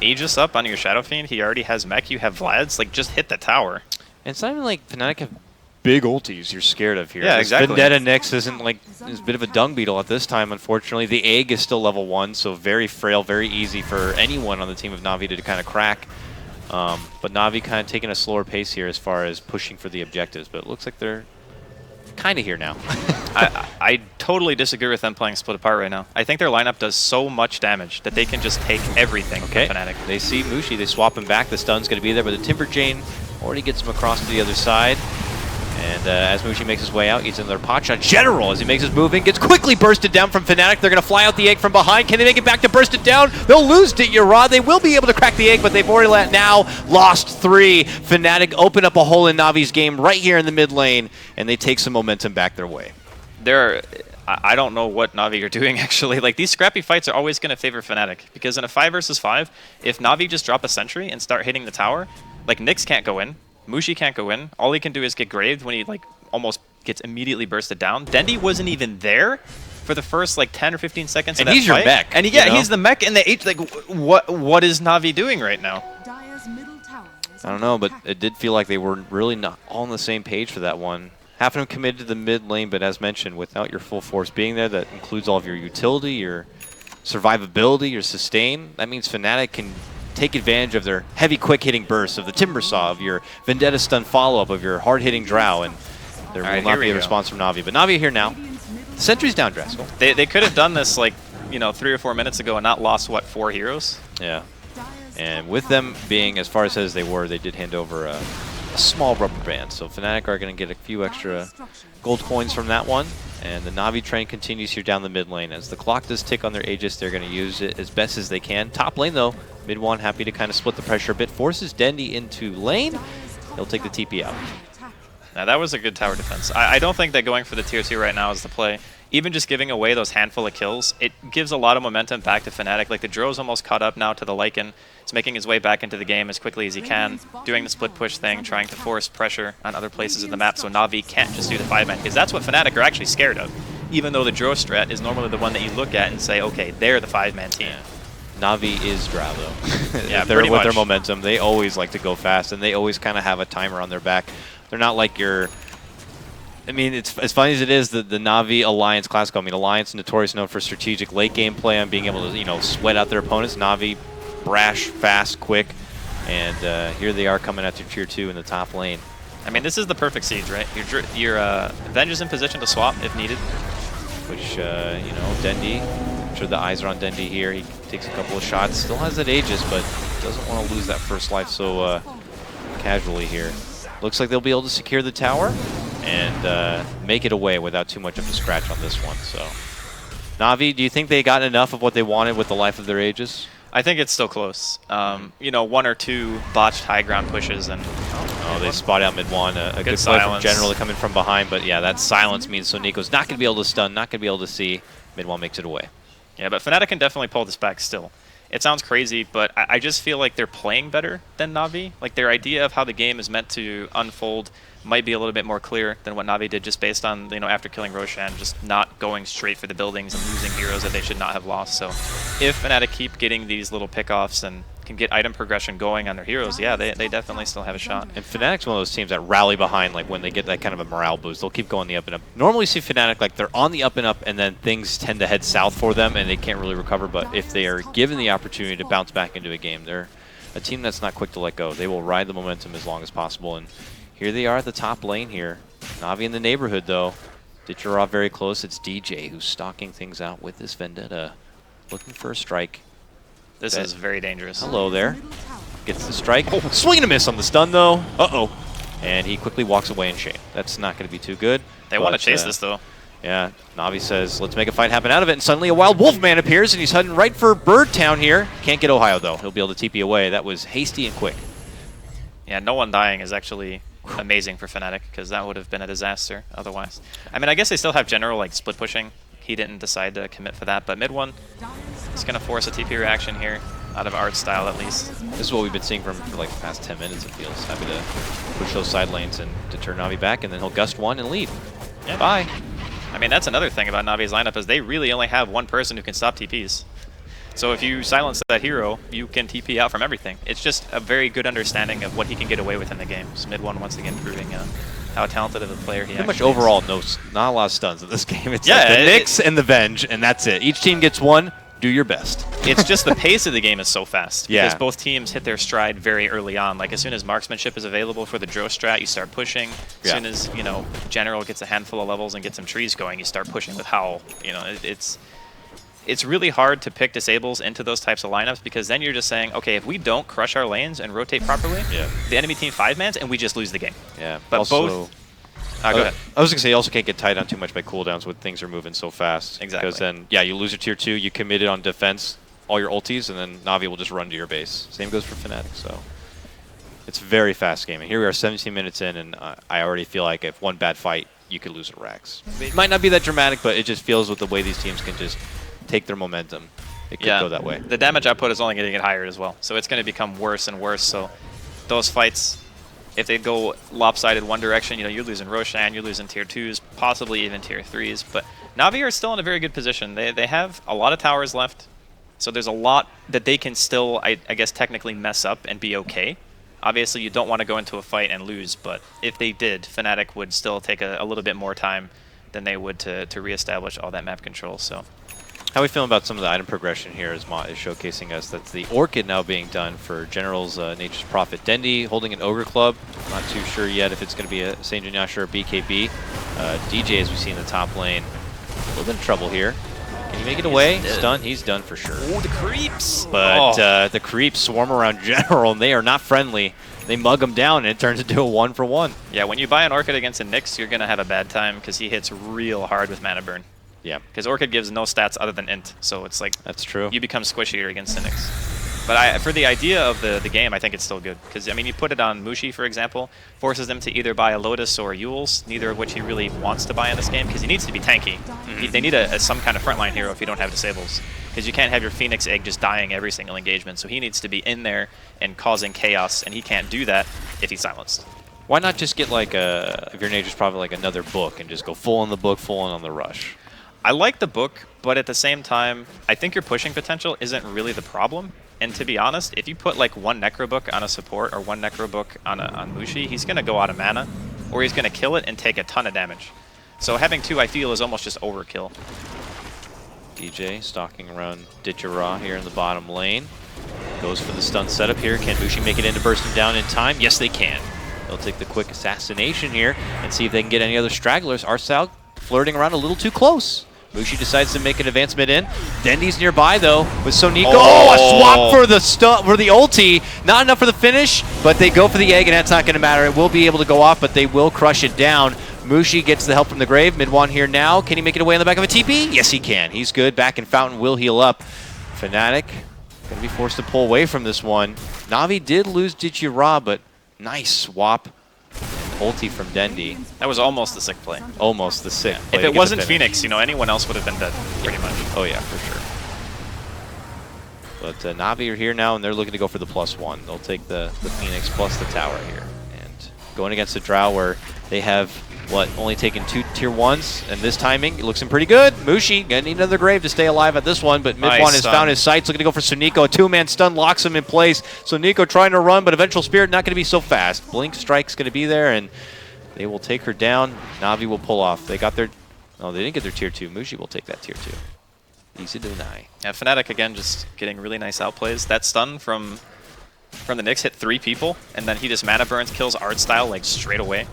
Aegis up on your Shadow Fiend. He already has mech. You have Vlad's. Like, just hit the tower. And it's not even like Fnatic have big ultis you're scared of here. Yeah, This exactly. Vendetta Nyx isn't like, is a bit of a dung beetle at this time, unfortunately. The egg is still level 1, so very frail, very easy for anyone on the team of Na'Vi to kind of crack. But Na'Vi kind of taking a slower pace here as far as pushing for the objectives, but it looks like they're kind of here now. I totally disagree with them playing split apart right now. I think their lineup does so much damage that they can just take everything from Fnatic. They see Mushi, they swap him back. The stun's going to be there, but the Timber Jane already gets him across to the other side. And as Mushi makes his way out, he's in their pot shot. General, as he makes his move in, gets quickly bursted down from Fnatic. They're going to fly out the egg from behind. Can they make it back to burst it down? They'll lose to Yara. They will be able to crack the egg, but they've already now lost 3. Fnatic open up a hole in Navi's game right here in the mid lane, and they take some momentum back their way. I don't know what Na'Vi are doing, actually. Like, these scrappy fights are always going to favor Fnatic, because in a 5 versus 5, if Na'Vi just drop a sentry and start hitting the tower, like, Nyx can't go in. Mushi can't go in. All he can do is get graved when he, like, almost gets immediately bursted down. Dendi wasn't even there for the first, like, 10 or 15 seconds of that he's your fight. mech. And he's the mech in the H. Like, what is Na'Vi doing right now? I don't know, but it did feel like they were really not all on the same page for that one. Half of them committed to the mid lane, but as mentioned, without your full force being there, that includes all of your utility, your survivability, your sustain. That means Fnatic can take advantage of their heavy, quick-hitting bursts, of the Timbersaw, of your Vendetta stun follow-up, of your hard-hitting Drow, and there will not be a response from Na'Vi. But Na'Vi are here now. The sentry's down, Draskyl. They could have done this, like, 3 or 4 minutes ago and not lost, what, 4 heroes? Yeah. And with them being as far as they were, they did hand over a small rubber band. So Fnatic are going to get a few extra gold coins from that one. And the Na'Vi train continues here down the mid lane. As the clock does tick on their Aegis, they're going to use it as best as they can. Top lane, though, MidOne happy to kind of split the pressure a bit. Forces Dendi into lane. He'll take the TP out. Now, that was a good tower defense. I don't think that going for the tier 2 right now is the play. Even just giving away those handful of kills, it gives a lot of momentum back to Fnatic. Like, the Dro's almost caught up now to the Lycan. It's making his way back into the game as quickly as he can, doing the split push thing, trying to force pressure on other places in the map so Na'Vi can't just do the 5-man, because that's what Fnatic are actually scared of. Even though the Dro strat is normally the one that you look at and say, okay, they're the 5-man team. Na'Vi is Drow, though. Yeah, they're with their momentum. They always like to go fast, and they always kind of have a timer on their back. They're not like your... I mean, it's as funny as it is, the Na'Vi Alliance Classic. I mean, Alliance notorious known for strategic late game play on being able to, sweat out their opponents. Na'Vi, brash, fast, quick, and here they are coming after tier 2 in the top lane. I mean, this is the perfect siege, right? Your Venge is in position to swap if needed. Which, Dendi, I'm sure the eyes are on Dendi here. He takes a couple of shots, still has that Aegis, but doesn't want to lose that first life so casually here. Looks like they'll be able to secure the tower and make it away without too much of a scratch on this one. So, Na'Vi, do you think they got enough of what they wanted with the life of their Aegis? I think it's still close. 1 or 2 botched high ground pushes and... Oh, they spot out MidOne. A good play from General coming from behind, but yeah, that silence means so NiKo's not going to be able to stun, not going to be able to see. MidOne makes it away. Yeah, but Fnatic can definitely pull this back still. It sounds crazy, but I just feel like they're playing better than Na'Vi. Like, their idea of how the game is meant to unfold might be a little bit more clear than what Na'Vi did, just based on, after killing Roshan, just not going straight for the buildings and losing heroes that they should not have lost. So if Fnatic keep getting these little pickoffs and can get item progression going on their heroes, yeah, they definitely still have a shot. And Fnatic's one of those teams that rally behind, like, when they get that kind of a morale boost. They'll keep going the up and up. Normally you see Fnatic, like, they're on the up and up, and then things tend to head south for them, and they can't really recover. But if they are given the opportunity to bounce back into a game, they're a team that's not quick to let go. They will ride the momentum as long as possible, and here they are at the top lane here. Na'Vi in the neighborhood, though. Ditcherov very close. It's DJ who's stalking things out with this Vendetta. Looking for a strike. This is very dangerous. Hello there. Gets the strike. Oh, swing and a miss on the stun, though. Uh-oh. And he quickly walks away in shame. That's not going to be too good. They want to chase this, though. Yeah, Navi says, let's make a fight happen out of it. And suddenly a Wild Wolfman appears, and he's heading right for Birdtown here. Can't get Ohio, though. He'll be able to TP away. That was hasty and quick. Yeah, no one dying is actually amazing for Fnatic, because that would have been a disaster otherwise. I mean, I guess they still have general like split pushing. He didn't decide to commit for that, but MidOne is going to force a TP reaction here, out of art style at least. This is what we've been seeing from for like the past 10 minutes, it feels. Happy to push those side lanes and deter Navi back, and then he'll gust one and leave. Yeah. Bye. I mean, that's another thing about Navi's lineup is they really only have one person who can stop TPs. So if you silence that hero, you can TP out from everything. It's just a very good understanding of what he can get away with in the game. So MidOne once again proving how talented of a player he Pretty much actually overall, is. not a lot of stuns in this game. It's Yeah, like the Nyx and the Venge, and that's it. Each team gets one. Do your best. It's just the pace of the game is so fast. Yeah. Because both teams hit their stride very early on. Like as soon as marksmanship is available for the Dro strat, you start pushing. As soon as, you know, General gets a handful of levels and gets some trees going, you start pushing with Howl. You know, it's really hard to pick disables into those types of lineups because then you're just saying, okay, if we don't crush our lanes and rotate properly, the enemy team 5-mans and we just lose the game. Yeah. But also, both... go ahead. I was going to say, you also can't get tied down too much by cooldowns when things are moving so fast. Exactly. Because then, yeah, you lose your tier 2, you committed on defense, all your ultis, and then Navi will just run to your base. Same goes for Fnatic, so it's very fast game. And here we are 17 minutes in, and I already feel like if one bad fight, you could lose at Rax. It might not be that dramatic, but it just feels with the way these teams can just take their momentum. It could go that way. The damage output is only going to get higher as well. So it's going to become worse and worse. So those fights, if they go lopsided one direction, you know, you're losing Roshan, you're losing tier 2s, possibly even tier 3s. But Navi are still in a very good position. They have a lot of towers left. So there's a lot that they can still, I guess, technically mess up and be okay. Obviously, you don't want to go into a fight and lose, but if they did, Fnatic would still take a little bit more time than they would to reestablish all that map control. So, how are we feeling about some of the item progression here as Mott is showcasing us? That's the Orchid now being done for General's Nature's Prophet. Dendi holding an Ogre Club. Not too sure yet if it's going to be a Saint Janyasha or BKB. DJ, as we see in the top lane, a little bit of trouble here. Can he make it away? Stun? He's done for sure. oh, the creeps! But the creeps swarm around General, and they are not friendly. They mug him down, and it turns into a 1-for-1. Yeah, when you buy an Orchid against a Nyx, you're going to have a bad time because he hits real hard with mana burn. Yeah. Because Orchid gives no stats other than int, so it's like That's true. you become squishier against the Nyx. But for the idea of the game, I think it's still good. Because, I mean, you put it on Mushi, for example, forces them to either buy a Lotus or a Eul's, neither of which he really wants to buy in this game, because he needs to be tanky. They need some kind of frontline hero if you don't have disables. Because you can't have your Phoenix Egg just dying every single engagement, so he needs to be in there and causing chaos, and he can't do that if he's silenced. Why not just get, like, if your Nature's Prophet, like another book, and just go full on the book, full on the rush? I like the book, but at the same time, I think your pushing potential isn't really the problem. And to be honest, if you put like one Necro Book on a support or one Necro Book on Mushi, he's going to go out of mana, or he's going to kill it and take a ton of damage. So having two, I feel, is almost just overkill. DJ stalking around Ditchara here in the bottom lane. Goes for the stun setup here. Can Mushi make it in to burst him down in time? Yes, they can. They'll take the quick assassination here and see if they can get any other stragglers. Arsal flirting around a little too close. Mushi decides to make an advancement in. Dendi's nearby though with Soniko. Oh, a swap for the ulti. Not enough for the finish, but they go for the egg, and that's not going to matter. It will be able to go off, but they will crush it down. Mushi gets the help from the grave. MidOne here now. Can he make it away on the back of a TP? Yes, he can. He's good. Back in Fountain will heal up. Fnatic going to be forced to pull away from this one. Navi did lose Ditchara, but nice swap. Ulti from Dendi. That was almost the sick play. Almost the sick play. If it wasn't Phoenix, you know, anyone else would have been dead, pretty much. Oh yeah, for sure. But Navi are here now, and they're looking to go for the +1. They'll take the Phoenix plus the tower here. And going against the Drow, where they have, only taken 2 tier 1s, and this timing, it looks pretty good. Mushi gonna need another grave to stay alive at this one, but MidOne has found his sights, looking to go for Soniko. A 2-man stun locks him in place. Soniko trying to run, but Eventual Spirit not gonna be so fast. Blink Strike's gonna be there, and they will take her down. Navi will pull off. They got their, no, they didn't get their tier 2. Mushi will take that tier 2. Easy to deny. Yeah, Fnatic again just getting really nice outplays. That stun from the Nyx hit 3 people, and then he just mana burns, kills art style like straight away.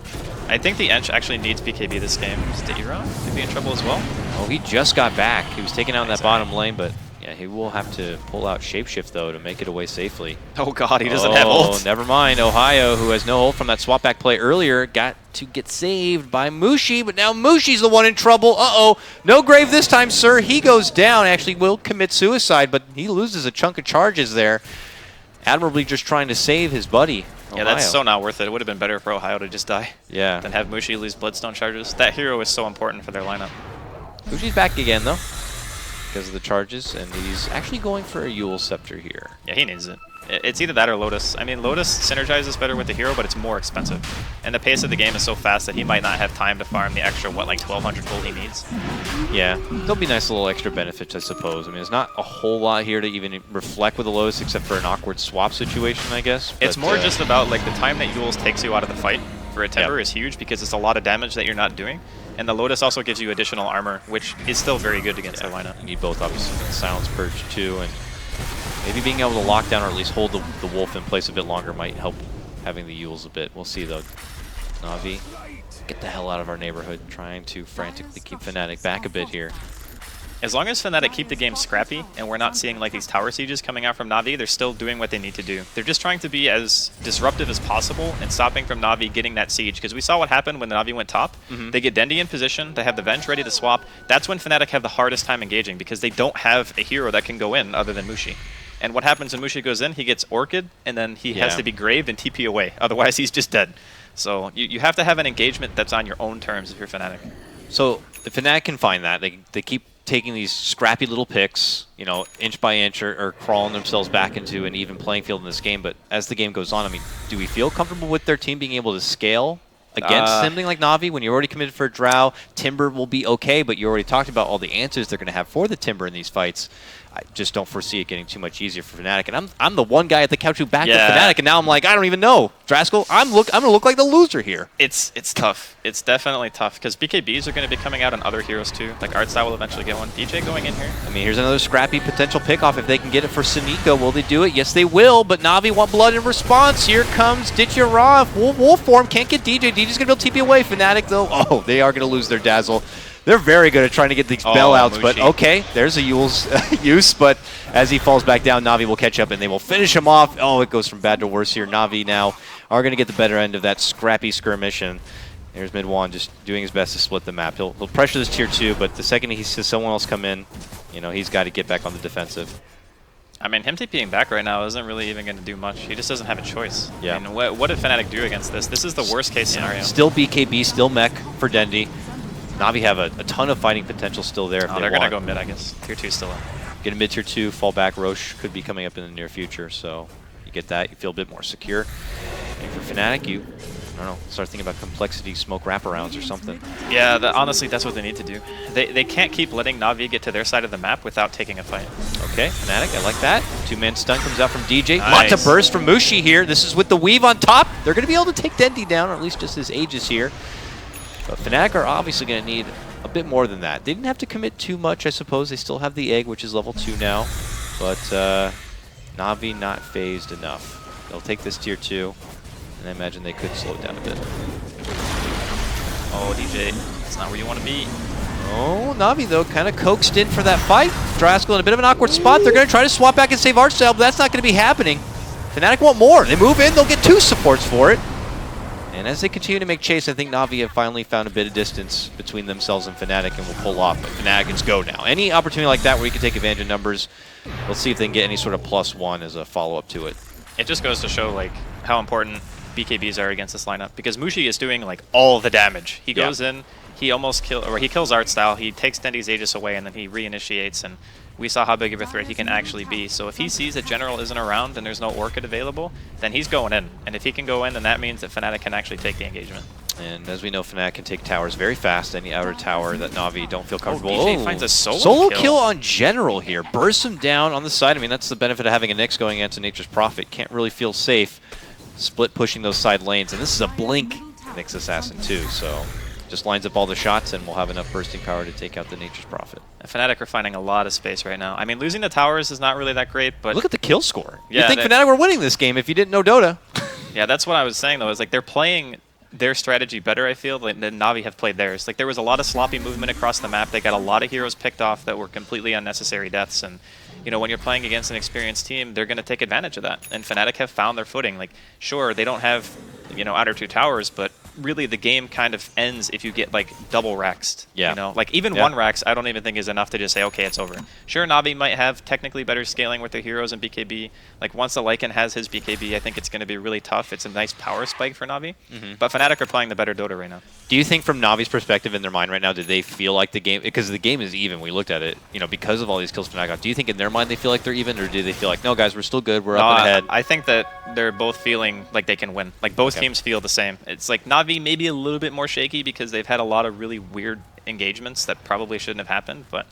I think the Ench actually needs BKB this game. Is Deira could be in trouble as well? Oh, he just got back. He was taken out in that bottom lane, but Yeah, he will have to pull out Shapeshift, though, to make it away safely. Oh, God, he doesn't have ult. Never mind. Ohio, who has no ult from that swap back play earlier, got to get saved by Mushi, but now Mushi's the one in trouble. Uh-oh. No grave this time, sir. He goes down. Actually will commit suicide, but he loses a chunk of charges there. Admirably just trying to save his buddy. Yeah, that's so not worth it. It would have been better for Ohio to just die than have Mushi lose Bloodstone charges. That hero is so important for their lineup. Mushi's back again, though, because of the charges, and he's actually going for a Yule Scepter here. Yeah, he needs it. It's either that or Lotus. I mean, Lotus synergizes better with the hero, but it's more expensive. And the pace of the game is so fast that he might not have time to farm the extra, what, like 1,200 gold he needs. Yeah, there'll be nice little extra benefits, I suppose. I mean, there's not a whole lot here to even reflect with the Lotus, except for an awkward swap situation, I guess. It's more just about, like, the time that Yules takes you out of the fight for a Timber is huge because it's a lot of damage that you're not doing. And the Lotus also gives you additional armor, which is still very good against their lineup. You need both, obviously. Silence Purge, too, and maybe being able to lock down or at least hold the Wolf in place a bit longer might help having the Yules a bit. We'll see, though. Na'Vi, get the hell out of our neighborhood, trying to frantically keep Fnatic back a bit here. As long as Fnatic keep the game scrappy and we're not seeing like these tower sieges coming out from Na'Vi, they're still doing what they need to do. They're just trying to be as disruptive as possible and stopping from Na'Vi getting that siege. Because we saw what happened when the Na'Vi went top. They get Dendi in position, they have the Venge ready to swap. That's when Fnatic have the hardest time engaging because they don't have a hero that can go in other than Mushi. And what happens when Mushi goes in, he gets Orchid, and then he has to be graved and TP away. Otherwise, he's just dead. So you have to have an engagement that's on your own terms if you're Fnatic. So if Fnatic can find that, they keep taking these scrappy little picks, you know, inch by inch, or crawling themselves back into an even playing field in this game. But as the game goes on, I mean, do we feel comfortable with their team being able to scale against something like Na'Vi when you're already committed for a Drow? Timber will be okay, but you already talked about all the answers they're going to have for the Timber in these fights. I just don't foresee it getting too much easier for Fnatic. And I'm the one guy at the couch who backed up Fnatic, and now I'm like, I don't even know. Draskyl, I'm going to look like the loser here. It's tough. It's definitely tough, because BKBs are going to be coming out on other heroes too. Like Artstyle will eventually get one. DJ going in here. I mean, here's another scrappy potential pickoff. If they can get it for Suniko, will they do it? Yes, they will, but Na'Vi want blood in response. Here comes Ditya. Wolf form, can't get DJ. DJ's going to be able to TP away. Fnatic, though, oh, they are going to lose their Dazzle. They're very good at trying to get these bailouts, but okay, there's a Yule's use, but as he falls back down, Na'Vi will catch up and they will finish him off. Oh, it goes from bad to worse here. Na'Vi now are going to get the better end of that scrappy skirmish, and there's MidOne just doing his best to split the map. He'll pressure this tier 2, but the second he sees someone else come in, you know, he's got to get back on the defensive. I mean, him TPing back right now isn't really even going to do much. He just doesn't have a choice. Yeah. I mean, what did Fnatic do against this? This is the worst case scenario. Still BKB, still mech for Dendi. Na'Vi have a ton of fighting potential still there. Oh, they're going to go mid, I guess. Tier 2 still in. Get a mid tier 2, fall back. Roche could be coming up in the near future, so you get that. You feel a bit more secure. And for Fnatic, you, I don't know, start thinking about complexity, smoke wraparounds or something. Yeah, honestly, that's what they need to do. They can't keep letting Na'Vi get to their side of the map without taking a fight. Okay, Fnatic, I like that. Two-man stun comes out from DJ. Nice. Lots of burst from Mushi here. This is with the weave on top. They're going to be able to take Dendi down, or at least just his Aegis here. But Fnatic are obviously going to need a bit more than that. They didn't have to commit too much, I suppose. They still have the egg, which is level 2 now. But Na'Vi not phased enough. They'll take this tier 2, and I imagine they could slow it down a bit. Oh, DJ, that's not where you want to be. Oh, Na'Vi, though, kind of coaxed in for that fight. Draskyl in a bit of an awkward spot. They're going to try to swap back and save Artstyle, but that's not going to be happening. Fnatic want more. They move in. They'll get 2 supports for it. And as they continue to make chase, I think Na'Vi have finally found a bit of distance between themselves and Fnatic and will pull off. But Fnatic can go now. Any opportunity like that where you can take advantage of numbers, we'll see if they can get any sort of +1 as a follow-up to it. It just goes to show like how important BKBs are against this lineup, because Mushi is doing like all the damage. He goes in, he almost kills Artstyle, he takes Dendi's Aegis away, and then he reinitiates, and we saw how big of a threat he can actually be. So if he sees that General isn't around and there's no Orchid available, then he's going in. And if he can go in, then that means that Fnatic can actually take the engagement. And as we know, Fnatic can take towers very fast. Any outer tower that Na'Vi don't feel comfortable. DJ finds a solo kill on General here. Bursts him down on the side. I mean, that's the benefit of having a Nyx going into Nature's Prophet. Can't really feel safe split pushing those side lanes. And this is a blink Nyx Assassin too, so just lines up all the shots and we'll have enough bursting power to take out the Nature's Prophet. Fnatic are finding a lot of space right now. I mean, losing the towers is not really that great, but look at the kill score. Yeah, you think Fnatic were winning this game if you didn't know Dota. Yeah, that's what I was saying though. Is like they're playing their strategy better, I feel, than Na'Vi have played theirs. Like there was a lot of sloppy movement across the map. They got a lot of heroes picked off that were completely unnecessary deaths, and when you're playing against an experienced team, they're going to take advantage of that. And Fnatic have found their footing. Like, sure, they don't have, outer 2 towers, but really the game kind of ends if you get like double raxed. Yeah. Like even one rax, I don't even think is enough to just say, okay, it's over. Sure, Navi might have technically better scaling with their heroes and BKB. Like once the Lycan has his BKB, I think it's going to be really tough. It's a nice power spike for Navi. But Fnatic are playing the better Dota right now. Do you think from Navi's perspective in their mind right now, do they feel like the game, because the game is even, we looked at it, because of all these kills Fnatic got, do you think in their mind they feel like they're even, or do they feel like, no guys, we're still good, we're up and ahead? I think that they're both feeling like they can win. Like both teams feel the same. It's like Navi maybe a little bit more shaky because they've had a lot of really weird engagements that probably shouldn't have happened, but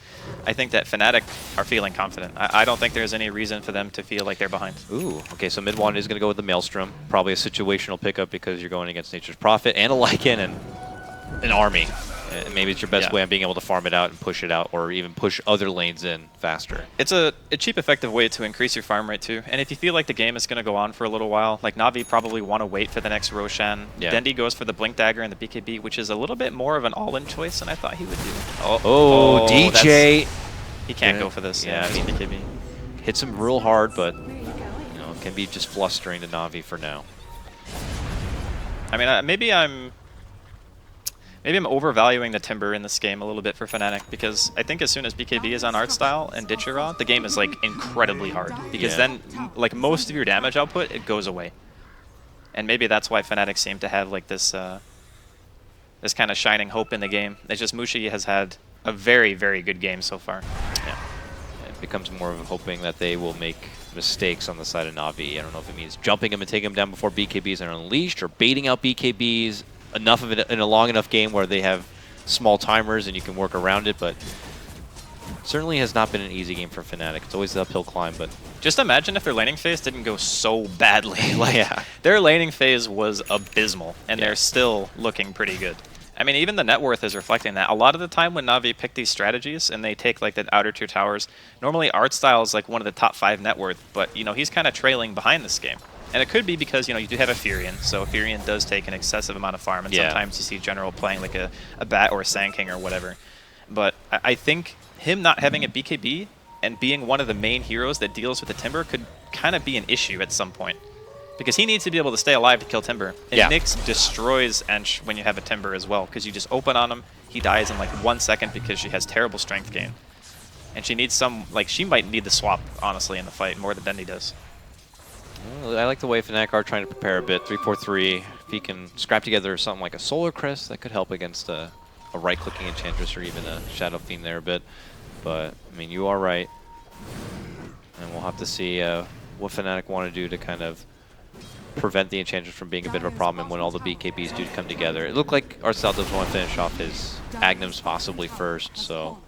I think that Fnatic are feeling confident. I don't think there's any reason for them to feel like they're behind. Ooh, okay, so MidOne is going to go with the Maelstrom, probably a situational pickup because you're going against Nature's Prophet and a Lycan and an army. Maybe it's your best way of being able to farm it out and push it out, or even push other lanes in faster. It's a cheap, effective way to increase your farm rate too. And if you feel like the game is going to go on for a little while, like Navi probably want to wait for the next Roshan. Dendi goes for the Blink Dagger and the BKB, which is a little bit more of an all-in choice than I thought he would do. Oh, DJ! He can't go for this. Yeah, BKB. Hits him real hard, but it can be just flustering to Navi for now. I mean, maybe I'm overvaluing the Timber in this game a little bit for Fnatic, because I think as soon as BKB is on art style and Ditchera, the game is like incredibly hard, because then like most of your damage output, it goes away. And maybe that's why Fnatic seem to have like this this kind of shining hope in the game. It's just Mushi has had a very, very good game so far. Yeah. It becomes more of hoping that they will make mistakes on the side of Navi. I don't know if it means jumping him and taking him down before BKBs are unleashed, or baiting out BKBs enough of it in a long enough game where they have small timers and you can work around it, but certainly has not been an easy game for Fnatic. It's always the uphill climb, but just imagine if their laning phase didn't go so badly. Like their laning phase was abysmal, and they're still looking pretty good. I mean, even the net worth is reflecting that. A lot of the time when Navi pick these strategies and they take like the outer 2 towers, normally art style is like one of the top 5 net worth, but he's kind of trailing behind this game. And it could be because, you do have a Furion, so Furion does take an excessive amount of farm, and sometimes you see General playing like a Bat or a Sand King or whatever. But I think him not having a BKB and being one of the main heroes that deals with the Timber could kind of be an issue at some point. Because he needs to be able to stay alive to kill Timber. And Nyx destroys Ench when you have a Timber as well, because you just open on him, he dies in like 1 second because she has terrible strength gain. And she needs she might need the swap, honestly, in the fight more than Dendi does. Well, I like the way Fnatic are trying to prepare a bit. 3-4-3. If he can scrap together something like a Solar Crest, that could help against a right-clicking Enchantress or even a Shadow Fiend there a bit. But, I mean, you are right. And we'll have to see what Fnatic want to do to kind of prevent the Enchantress from being a bit of a problem and when all the BKBs do come together. It looked like Arcel does want to finish off his Aghanim's possibly first, so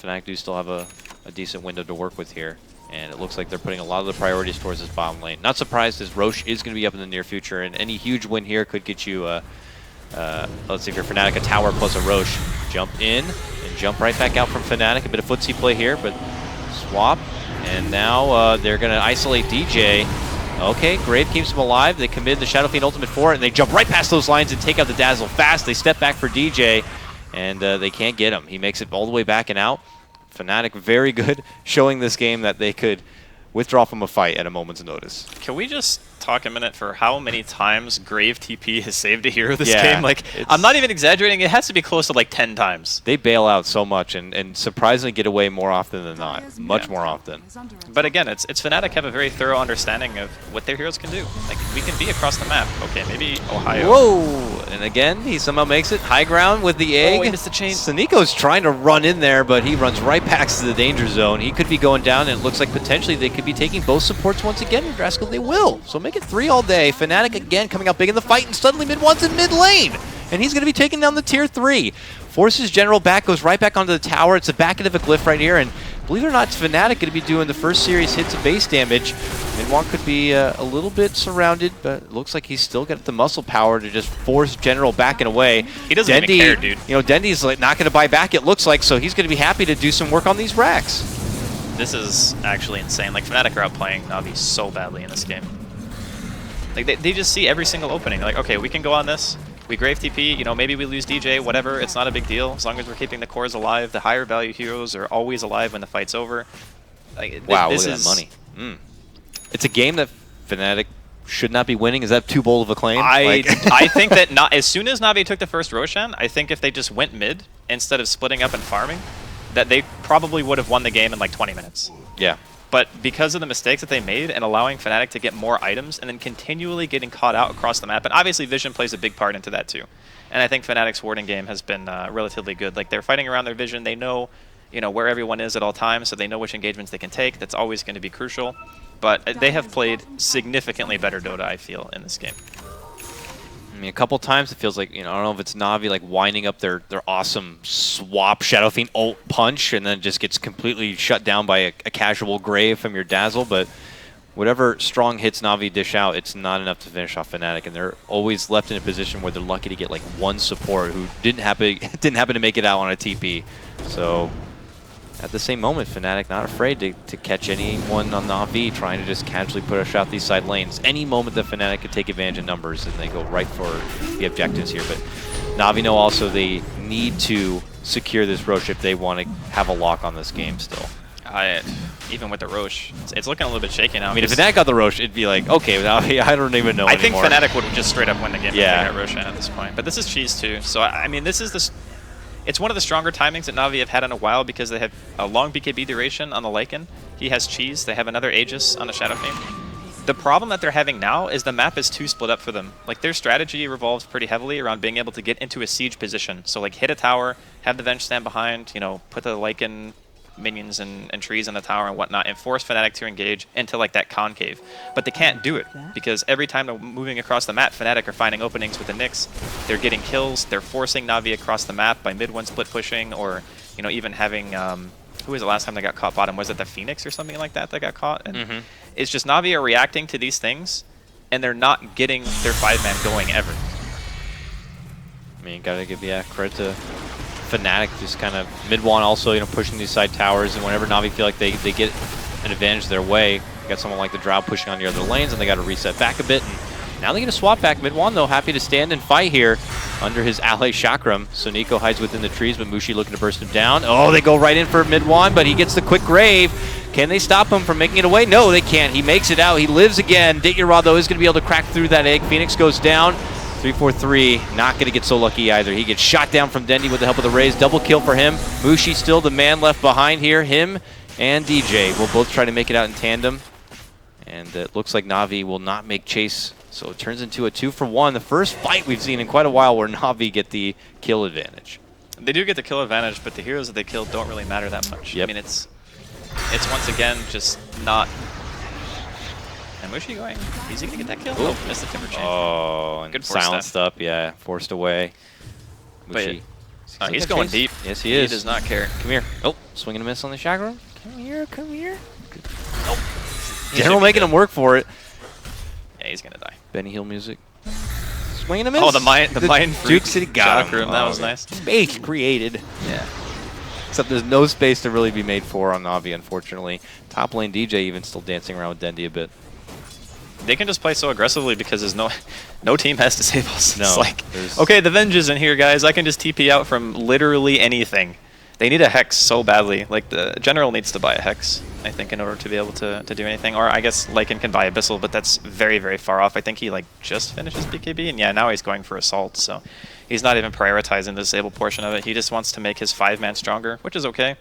Fnatic do still have a decent window to work with here. And it looks like they're putting a lot of the priorities towards this bottom lane. Not surprised, as Roche is going to be up in the near future, and any huge win here could get you, let's see, if you're Fnatic, a tower plus a Roche. Jump in and jump right back out from Fnatic. A bit of footsie play here, but swap. And now they're going to isolate DJ. Okay, Grave keeps him alive. They committed the Shadow Fiend ultimate for it, and they jump right past those lines and take out the Dazzle fast. They step back for DJ, and they can't get him. He makes it all the way back and out. Fnatic very good, showing this game that they could withdraw from a fight at a moment's notice. Can we just talk a minute for how many times Grave TP has saved a hero this game? Like, I'm not even exaggerating. It has to be close to like 10 times. They bail out so much and surprisingly get away more often than not. Much more often. But again, it's Fnatic have a very thorough understanding of what their heroes can do. Like, we can be across the map. Okay, maybe Ohio. Whoa! And again, he somehow makes it. High ground with the egg. Oh, he missed the chain. Saniko's trying to run in there, but he runs right past the danger zone. He could be going down, and it looks like potentially they could be taking both supports once again in Draskyl. They will. So make it 3 all day. Fnatic again coming out big in the fight, and suddenly MidOne's in mid lane. And he's going to be taking down the tier 3. Forces General back, goes right back onto the tower. It's a back end of a glyph right here, and believe it or not, Fnatic going to be doing the first series hits of base damage. MidOne could be a little bit surrounded, but it looks like he's still got the muscle power to just force General back and away. He doesn't even care, dude. Dendi's like not going to buy back, it looks like, so he's going to be happy to do some work on these racks. This is actually insane. Like, Fnatic are outplaying Navi so badly in this game. Like, they just see every single opening. They're like, okay, we can go on this. We Grave TP, maybe we lose DJ, whatever. It's not a big deal. As long as we're keeping the cores alive, the higher value heroes are always alive when the fight's over. Like, Wow, this look at is that money. It's a game that Fnatic should not be winning. Is that too bold of a claim? I think that not as soon as Na'Vi took the first Roshan, I think if they just went mid instead of splitting up and farming, that they probably would have won the game in like 20 minutes. Yeah. But because of the mistakes that they made and allowing Fnatic to get more items and then continually getting caught out across the map, and obviously Vision plays a big part into that too. And I think Fnatic's warding game has been relatively good. Like they're fighting around their Vision, they know, where everyone is at all times, so they know which engagements they can take. That's always going to be crucial. But they have played significantly better Dota, I feel, in this game. I mean, a couple times it feels like, I don't know if it's Na'Vi like winding up their awesome swap Shadow Fiend ult punch and then just gets completely shut down by a casual Grave from your Dazzle, but whatever strong hits Na'Vi dish out, it's not enough to finish off Fnatic, and they're always left in a position where they're lucky to get like one support who didn't happen to make it out on a TP. So at the same moment, Fnatic not afraid to catch anyone on Na'Vi trying to just casually push out these side lanes. Any moment that Fnatic could take advantage of numbers, and they go right for the objectives here. But Na'Vi know also they need to secure this Roche if they want to have a lock on this game still. Even with the Roche, it's looking a little bit shaky now. I mean, if Fnatic got the Roche, it'd be like, okay, I don't even know anymore. I think Fnatic would just straight up win the game Yeah. if they got Roshan at this point. But this is Cheese too, so I mean, this is it's one of the stronger timings that Na'Vi have had in a while because they have a long BKB duration on the Lycan. He has Cheese. They have another Aegis on the Shadow Fiend. The problem that they're having now is the map is too split up for them. Like their strategy revolves pretty heavily around being able to get into a siege position. So like hit a tower, have the Venge stand behind, put the Lycan minions and trees on the tower and whatnot, and force Fnatic to engage into like that concave. But they can't do it because every time they're moving across the map, Fnatic are finding openings with the Nyx. They're getting kills. They're forcing Na'Vi across the map by MidOne split pushing, or even having who was the last time they got caught bottom? Was it the Phoenix or something like that got caught? And it's just Na'Vi are reacting to these things, and they're not getting their 5-man going ever. I mean, gotta give credit to Fnatic, just kind of MidOne also, pushing these side towers, and whenever Na'Vi feel like they get an advantage their way, you got someone like the Drow pushing on the other lanes, and they got to reset back a bit. And now they're going to swap back. MidOne, though, happy to stand and fight here under his ally Chakram. So Nico hides within the trees, but Mushi looking to burst him down. Oh, they go right in for MidOne, but he gets the quick Grave. Can they stop him from making it away? No, they can't. He makes it out. He lives again. Ditya, though, is going to be able to crack through that egg. Phoenix goes down. 3-4-3, not going to get so lucky either. He gets shot down from Dendi with the help of the Raze. Double kill for him. Mushi still the man left behind here. Him and DJ will both try to make it out in tandem. And it looks like Na'Vi will not make chase. So it turns into a 2-for-1. The first fight we've seen in quite a while where Na'Vi get the kill advantage. They do get the kill advantage, but the heroes that they killed don't really matter that much. Yep. I mean, it's once again just not... And Mushi going? Is he going to get that kill? Ooh. Oh, missed the timber chain. Oh, and Good force silenced up, yeah, forced away. Mushi. He's going deep. Yes, he is. He does not care. Come here. Oh, swing and a miss on the chakram. Come here, come here. Nope. General making him work for it. Yeah, he's going to die. Benny Hill music. Swing and a miss. Oh, the Mind Duke City got him. Chakram, that was nice. Space created. Yeah. Except there's no space to really be made for on Na'Vi, unfortunately. Top lane DJ even still dancing around with Dendi a bit. They can just play so aggressively because there's no team has disables. No, It's like, okay, the Venge is in here, guys. I can just TP out from literally anything. They need a Hex so badly. Like, the General needs to buy a Hex, I think, in order to be able to do anything. Or I guess Lycan can buy Abyssal, but that's very, very far off. I think he, just finished his BKB, and yeah, now he's going for Assault, so he's not even prioritizing the disable portion of it. He just wants to make his 5-man stronger, which is okay.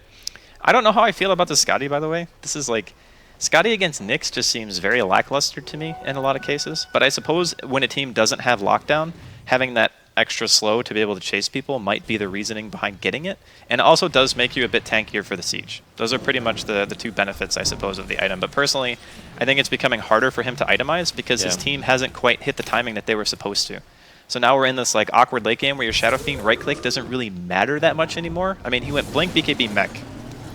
I don't know how I feel about the Scotty, by the way. This is like... Scotty against Nyx just seems very lackluster to me in a lot of cases, but I suppose when a team doesn't have lockdown, having that extra slow to be able to chase people might be the reasoning behind getting it, and it also does make you a bit tankier for the siege. Those are pretty much the two benefits, I suppose, of the item, but personally, I think it's becoming harder for him to itemize because his team hasn't quite hit the timing that they were supposed to. So now we're in this awkward late game where your Shadow Fiend right-click doesn't really matter that much anymore. I mean, he went Blink, BKB, Mech.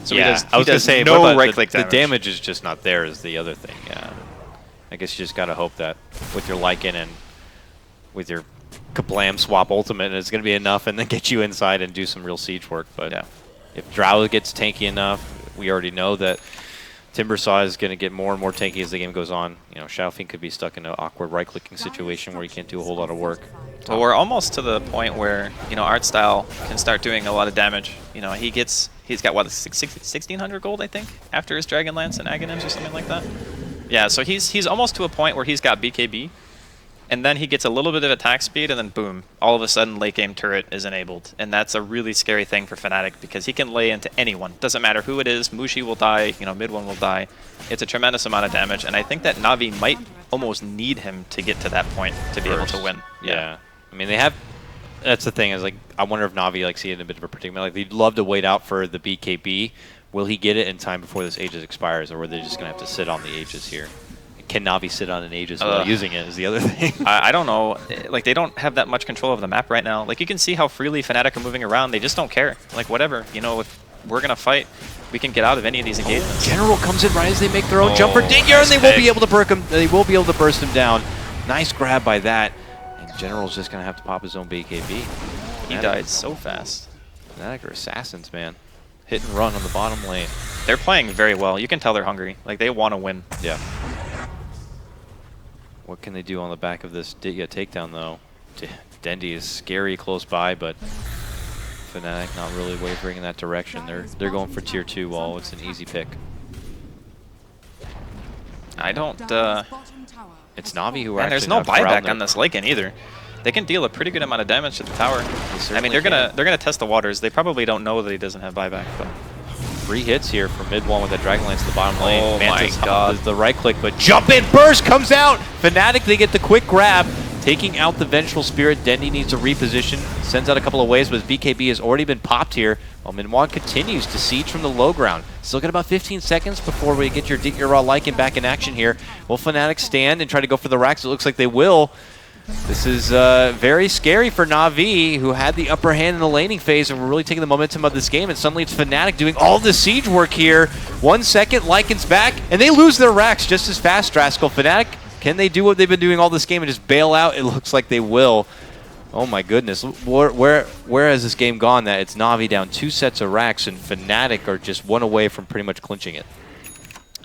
So yeah, I was going to say, no right-click damage. The damage is just not there is the other thing. Yeah, I guess you just got to hope that with your Lycan and with your Kablam swap ultimate, it's going to be enough and then get you inside and do some real siege work. But yeah, if Drow gets tanky enough, we already know that Timbersaw is going to get more and more tanky as the game goes on. You know, Xiaofeng could be stuck in an awkward right-clicking situation where he can't do a whole lot of work. Well, we're almost to the point where, you know, Art Style can start doing a lot of damage. You know, he's got, what, 1,600 gold, I think, after his Dragon Lance and Aghanims or something like that. Yeah, so he's almost to a point where he's got BKB, and then he gets a little bit of attack speed, and then boom, all of a sudden late game turret is enabled. And that's a really scary thing for Fnatic, because he can lay into anyone. Doesn't matter who it is, Mushi will die, you know, MidOne will die. It's a tremendous amount of damage, and I think that Na'Vi might almost need him to get to that point to be able to win. Yeah. I mean, they have... That's the thing, is like, I wonder if Na'Vi like see it in a bit of a predicament. Like, they'd love to wait out for the BKB. Will he get it in time before this Aegis expires, or are they just going to have to sit on the Aegis here? Can Na'Vi sit on an Aegis without using it is the other thing. I don't know. Like, they don't have that much control of the map right now. Like, you can see how freely Fnatic are moving around. They just don't care. Like, whatever. You know, if we're going to fight, we can get out of any of these engagements. General comes in right as they make their own jump for Digger, and they will be able to burst him. They will be able to burst him down. Nice grab by that. And General's just going to have to pop his own BKB. He died so fast. Fnatic are assassins, man. Hit and run on the bottom lane. They're playing very well. You can tell they're hungry. Like, they want to win. Yeah. What can they do on the back of this takedown, though? Dendi is scary close by, but Fnatic not really wavering in that direction. They're going for tier 2 wall. It's an easy pick. I don't... It's Na'Vi who are and there's no buyback on this Lycan either. They can deal a pretty good amount of damage to the tower. I mean, they're gonna test the waters. They probably don't know that he doesn't have buyback, but 3 hits here from MidOne with that Dragon Lance to the bottom lane. Oh Mantis my god. the right click, but jump in burst comes out. Fnatic, they get the quick grab, taking out the Vengeful Spirit. Dendi needs to reposition, sends out a couple of waves, but his BKB has already been popped here. While MidOne continues to siege from the low ground. Still got about 15 seconds before we get your raw Lycan back in action here. Will Fnatic stand and try to go for the racks? It looks like they will. This is very scary for Na'Vi, who had the upper hand in the laning phase and were really taking the momentum of this game, and suddenly it's Fnatic doing all the siege work here. 1 second, Lycan's back, and they lose their racks just as fast, Draskyl. Fnatic, can they do what they've been doing all this game and just bail out? It looks like they will. Oh my goodness, where has this game gone that it's Na'Vi down 2 sets of racks and Fnatic are just 1 away from pretty much clinching it?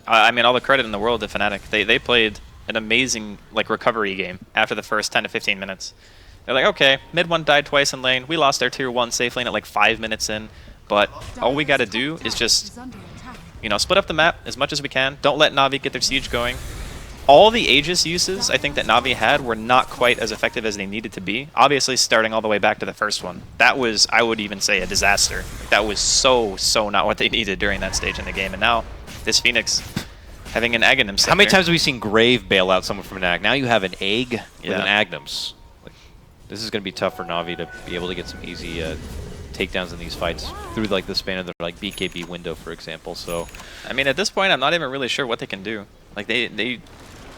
I mean, all the credit in the world to Fnatic. They played an amazing recovery game after the first 10 to 15 minutes. They're like, okay, MidOne died twice in lane. We lost our tier 1 safe lane at like 5 minutes in, but all we got to do is just, you know, split up the map as much as we can. Don't let Na'Vi get their siege going. All the Aegis uses I think that Na'Vi had were not quite as effective as they needed to be. Obviously, starting all the way back to the first one. That was, I would even say, a disaster. That was so not what they needed during that stage in the game. And now, this Phoenix having an Aghanim sector. How many times have we seen Grave bail out someone from an Ag? Now you have an Egg with an Aghanims. Like, this is going to be tough for Na'Vi to be able to get some easy takedowns in these fights through like the span of their like BKB window, for example. So, I mean, at this point, I'm not even really sure what they can do. Like, they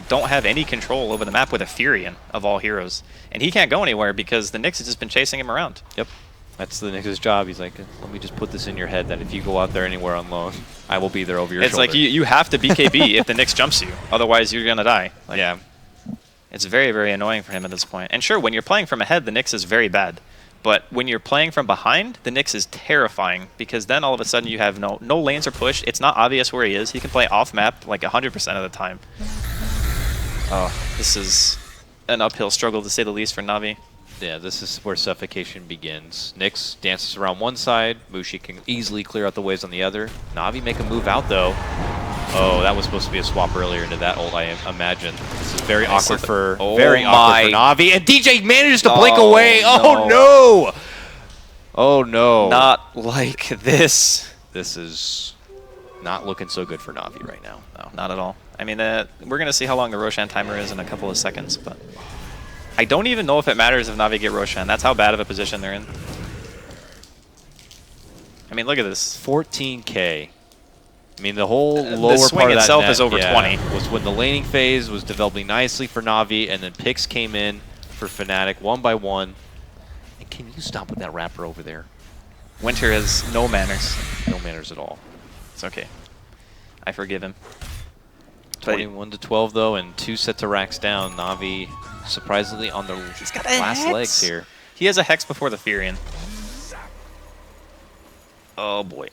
don't have any control over the map with a Furion of all heroes. And he can't go anywhere because the Nyx has just been chasing him around. Yep. That's the Nyx's job. He's like, let me just put this in your head that if you go out there anywhere on loan, I will be there over your shoulder. It's like you have to BKB if the Nyx jumps you. Otherwise, you're going to die. Like, yeah. It's very, very annoying for him at this point. And sure, when you're playing from ahead, the Nyx is very bad. But when you're playing from behind, the Nyx is terrifying because then all of a sudden you have no lanes are pushed. It's not obvious where he is. He can play off map like 100% of the time. Oh, this is an uphill struggle to say the least for Na'Vi. Yeah, this is where suffocation begins. Nyx dances around one side. Mushi can easily clear out the waves on the other. Na'Vi make a move out, though. Oh, that was supposed to be a swap earlier into that ult, I imagine. This is very awkward for Na'Vi. And DJ manages to blink away. Oh, no! Oh, no. Not like this. This is not looking so good for Na'Vi right now. No, not at all. I mean, we're going to see how long the Roshan timer is in a couple of seconds, but I don't even know if it matters if Na'Vi get Roshan. That's how bad of a position they're in. I mean, look at this. 14K. I mean, the whole lower the swing part of that itself net, is over 20. Was when the laning phase was developing nicely for Na'Vi, and then picks came in for Fnatic 1 by 1. And can you stop with that wrapper over there? Winter has no manners. No manners at all. It's okay. I forgive him. 21 to 12 though, and 2 sets of racks down. Na'Vi surprisingly on the last legs here. He has a Hex before the Furion. Oh boy.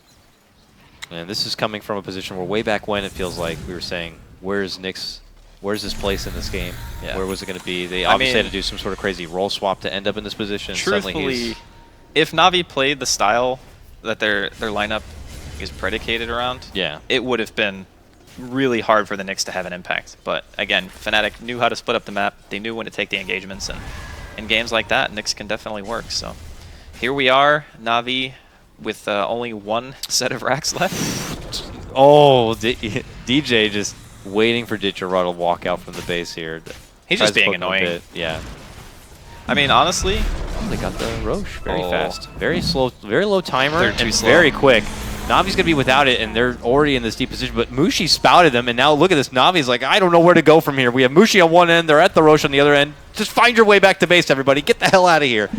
And this is coming from a position where way back when it feels like we were saying, where's this place in this game? Yeah. Where was it going to be? They obviously had to do some sort of crazy role swap to end up in this position. Suddenly Truthfully, if Na'Vi played the style that their lineup is predicated around, yeah, it would have been really hard for the Knicks to have an impact. But again, Fnatic knew how to split up the map. They knew when to take the engagements, and in games like that, Knicks can definitely work. So here we are, Na'Vi with only one set of racks left. Oh, DJ just waiting for Ditcherod to walk out from the base here. He's just being annoying. Yeah. I mean, honestly, They got the Roche very fast. Very slow, very low timer, They're too and slow. very quick. Navi's going to be without it, and they're already in this deep position. But Mushi spouted them, and now look at this. Navi's like, I don't know where to go from here. We have Mushi on one end. They're at the Roche on the other end. Just find your way back to base, everybody. Get the hell out of here.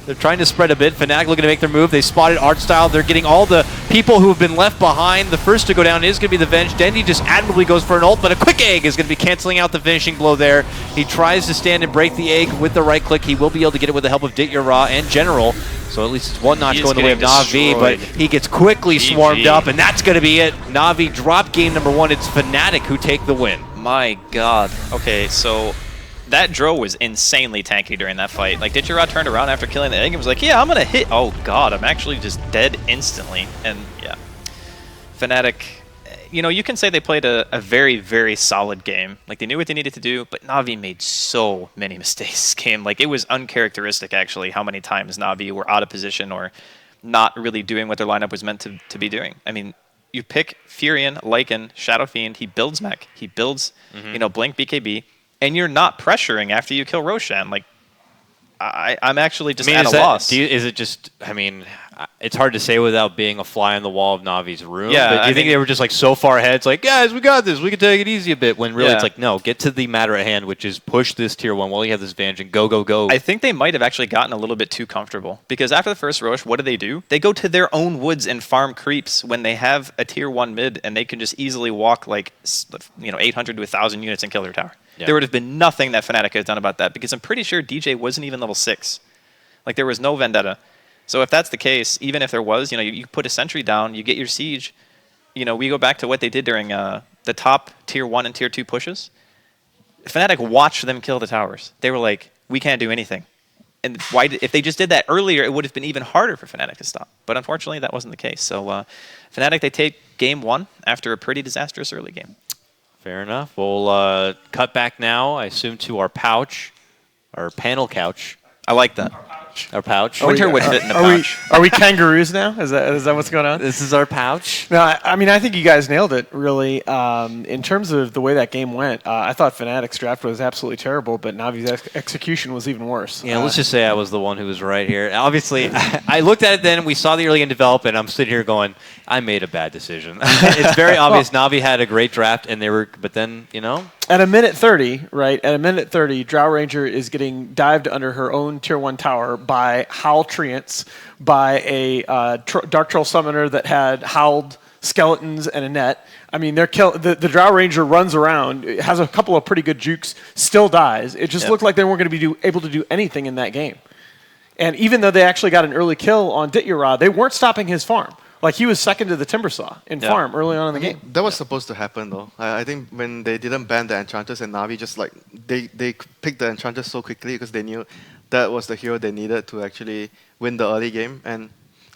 They're trying to spread a bit. Fnatic looking to make their move. They spotted Artstyle. They're getting all the people who have been left behind. The first to go down is going to be the Venge. Dendy just admirably goes for an ult, but a quick egg is going to be canceling out the finishing blow there. He tries to stand and break the egg with the right click. He will be able to get it with the help of Ditya and General. So at least it's one notch going the way of Na'Vi, but he gets quickly swarmed up, and that's going to be it. Na'Vi drop game number 1. It's Fnatic who take the win. my God. Okay, so that Dro was insanely tanky during that fight. Like, Ditcherod turned around after killing the egg and was like, yeah, I'm going to hit. Oh, God, I'm actually just dead instantly. And, yeah. Fnatic, you know, you can say they played a very, very solid game. Like, they knew what they needed to do, but Na'Vi made so many mistakes this game. Like, it was uncharacteristic, actually, how many times Na'Vi were out of position or not really doing what their lineup was meant to be doing. I mean, you pick Furion, Lycan, Shadow Fiend, he builds mech, he builds, you know, Blink BKB, and you're not pressuring after you kill Roshan. Like, I'm actually just at a loss. Is it just, I mean, it's hard to say without being a fly on the wall of Navi's room. Yeah, but do you think they were just like so far ahead? It's like, guys, we got this. We can take it easy a bit. When really it's like, no, get to the matter at hand, which is push this tier 1 while you have this advantage and go, go, go. I think they might have actually gotten a little bit too comfortable because after the first Roche, what do? They go to their own woods and farm creeps when they have a tier 1 mid and they can just easily walk like, you know, 800 to 1,000 units and kill their tower. Yeah. There would have been nothing that Fnatic could have done about that because I'm pretty sure DJ wasn't even level 6. Like, there was no Vendetta. So if that's the case, even if there was, you know, you put a sentry down, you get your siege. You know, we go back to what they did during the top tier 1 and tier 2 pushes. Fnatic watched them kill the towers. They were like, we can't do anything. And if they just did that earlier, it would have been even harder for Fnatic to stop. But unfortunately, that wasn't the case. So Fnatic, they take game 1 after a pretty disastrous early game. Fair enough. We'll cut back now, I assume, to our pouch, our panel couch. I like that. Our pouch. Winter would fit in the pouch. Are we kangaroos now? Is that what's going on? This is our pouch. No, I mean, I think you guys nailed it, really. In terms of the way that game went, I thought Fnatic's draft was absolutely terrible, but Navi's execution was even worse. Yeah, let's just say I was the one who was right here. Obviously, I looked at it then, we saw the early game develop, and I'm sitting here going, I made a bad decision. It's very obvious Navi had a great draft, and they were, but then, you know. At a minute 30, right? At a minute 30, Drow Ranger is getting dived under her own tier 1 tower by Howl Treants, by a Dark Troll Summoner that had howled skeletons and a net. I mean, the Drow Ranger runs around, has a couple of pretty good jukes, still dies. It just looked like they weren't going to be able to do anything in that game. And even though they actually got an early kill on Ditya, they weren't stopping his farm. Like, he was second to the Timbersaw in farm early on in the game. That was supposed to happen, though. I think when they didn't ban the Enchanters and Na'Vi just, like, they picked the Enchanters so quickly because they knew that was the hero they needed to actually win the early game. And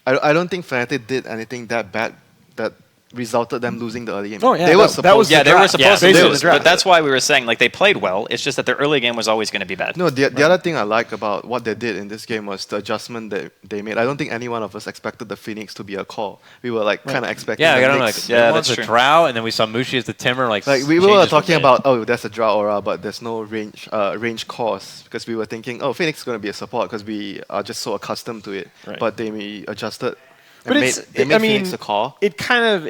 I don't think Fnatic did anything that bad that resulted them losing the early game. Oh, yeah. They were supposed to lose, the but that's why we were saying, like, they played well. It's just that their early game was always going to be bad. No, the other thing I like about what they did in this game was the adjustment that they made. I don't think any one of us expected the Phoenix to be a call. We were, like, kind of expecting the Knicks. That's a true. Drow, and then we saw Mushi as the Timber. Like we were talking about, oh, there's a Drow aura, but there's no range cost, because we were thinking, oh, Phoenix is going to be a support because we are just so accustomed to it. Right. But they adjusted. But they made Phoenix a call. It kind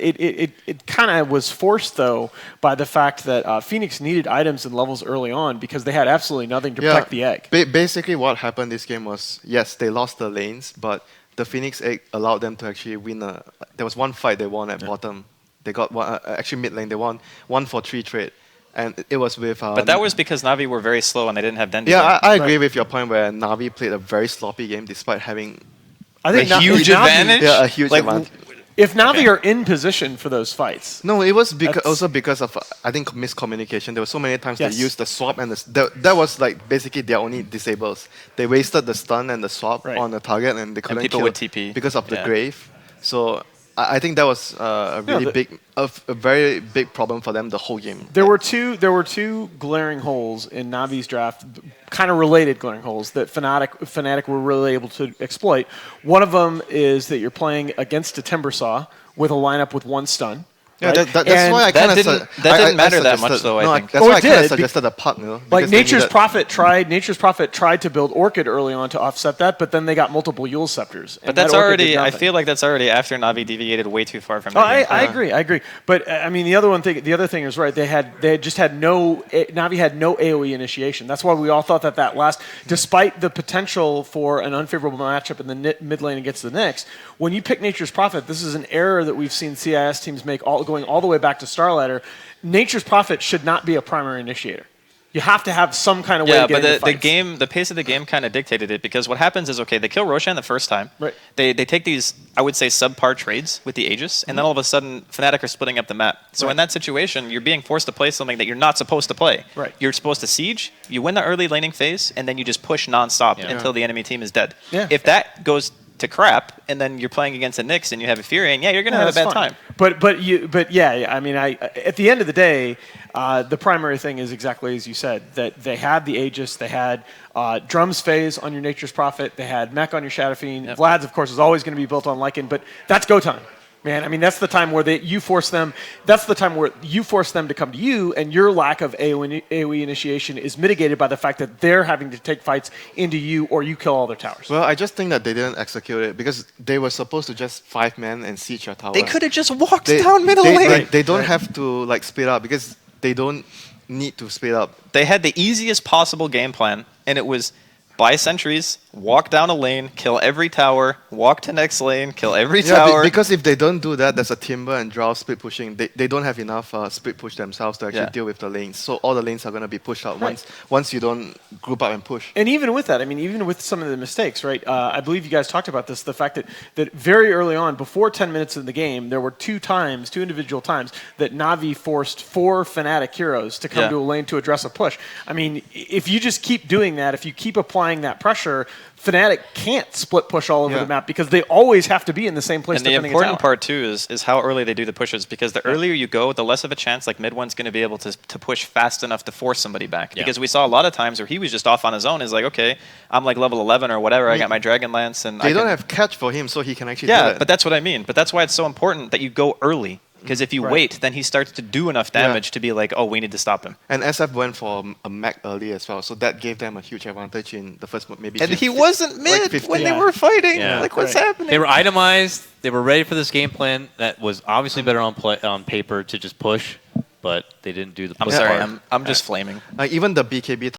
of was forced, though, by the fact that Phoenix needed items and levels early on because they had absolutely nothing to protect the egg. Basically, what happened this game was, yes, they lost the lanes, but the Phoenix egg allowed them to actually win. There was one fight they won at bottom. They got one, actually mid lane. They won 1-for-3 trade. And it was with... but that was because Na'Vi were very slow and they didn't have Dendy. Yeah, I agree with your point where Na'Vi played a very sloppy game despite having... I think a huge advantage. Yeah, a huge advantage. If Navi are in position for those fights, No, it was That's- also because of I think miscommunication. There were so many times Yes. they used the swap and that was like basically their only disables. They wasted the stun and the swap Right. on the target and they couldn't people kill would TP. because of the Yeah. grave. So I think that was a really a very big problem for them the whole game. there were two glaring holes in Navi's draft, kind of related glaring holes that Fnatic were really able to exploit. One of them is that you're playing against a Timbersaw with a lineup with one stun. Yeah, right? that's And why I that kind of didn't matter that much, though, I think. That's Oh, why it I kind did, of suggested a partner. Like because they Nature's needed- Prophet tried to build Orchid early on to offset that, but then they got multiple Yule Scepters. But that's already. I feel like that's already after Navi deviated way too far from. Oh, the game I plan. agree. But I mean, the other thing is right. They had just had no Navi had no AOE initiation. That's why we all thought that last, despite the potential for an unfavorable matchup in the mid lane against the Knicks, when you pick Nature's Prophet, this is an error that we've seen CIS teams make going all the way back to Starlighter. Nature's Prophet should not be a primary initiator. You have to have some kind of way Yeah, to get but into the fights. pace of the game kind of dictated it because what happens is, okay, they kill Roshan the first time. Right. They take these, I would say, subpar trades with the Aegis, and then all of a sudden, Fnatic are splitting up the map. So Right. in that situation, you're being forced to play something that you're not supposed to play. Right. You're supposed to siege, you win the early laning phase, and then you just push nonstop Yeah. until the enemy team is dead. Yeah. If that goes to crap, and then you're playing against a Nyx and you have a Furion, yeah, you're gonna have a that's bad fine. time. But yeah. I mean, at the end of the day, the primary thing is exactly as you said, that they had the Aegis, they had Drums phase on your Nature's Prophet, they had Mech on your Shadow Fiend. Yep. Vlad's, of course, is always going to be built on Lycan, but that's go time. Man, I mean, that's the time where you force them. That's the time where you force them to come to you, and your lack of AOE initiation is mitigated by the fact that they're having to take fights into you, or you kill all their towers. Well, I just think that they didn't execute it because they were supposed to just 5-man and siege your tower. They could have just walked They- down middle they, lane. They don't have to like speed up because they don't need to speed up. They had the easiest possible game plan, and it was buy sentries, walk down a lane, kill every tower, walk to next lane, kill every tower. Because if they don't do that, there's a Timber and Drow split pushing. They don't have enough split push themselves to actually Yeah. deal with the lanes. So all the lanes are going to be pushed out Right. once you don't group up and push. And even with that, I mean, even with some of the mistakes, right? I believe you guys talked about this, the fact that very early on, before 10 minutes in the game, there were two individual times, that Na'Vi forced 4 Fnatic heroes to come Yeah. to a lane to address a push. I mean, if you just keep doing that, if you keep applying that pressure, Fnatic can't split push all over Yeah. the map because they always have to be in the same place And the defending a important tower. part too is how early they do the pushes, because the earlier you go, the less of a chance like MidOne's going to be able to push fast enough to force somebody back. Yeah. Because we saw a lot of times where he was just off on his own. Is like, okay, I'm like level 11 or whatever. I got my Dragon Lance, and They I don't can, have catch for him, so he can actually do yeah, that. but that's what I mean. But that's why it's so important that you go early. Because if you Right. wait, then he starts to do enough Yeah. damage to be like, oh, we need to stop him. And SF went for a mech early as well, so that gave them a huge advantage in the first maybe. And he 50 wasn't mid 50. when they Yeah. were fighting. Yeah. Like, what's Right. happening? They were itemized. They were ready for this game plan. That was obviously better on paper to just push, but they didn't do the. I'm push sorry, part. I'm just flaming. Even the BKB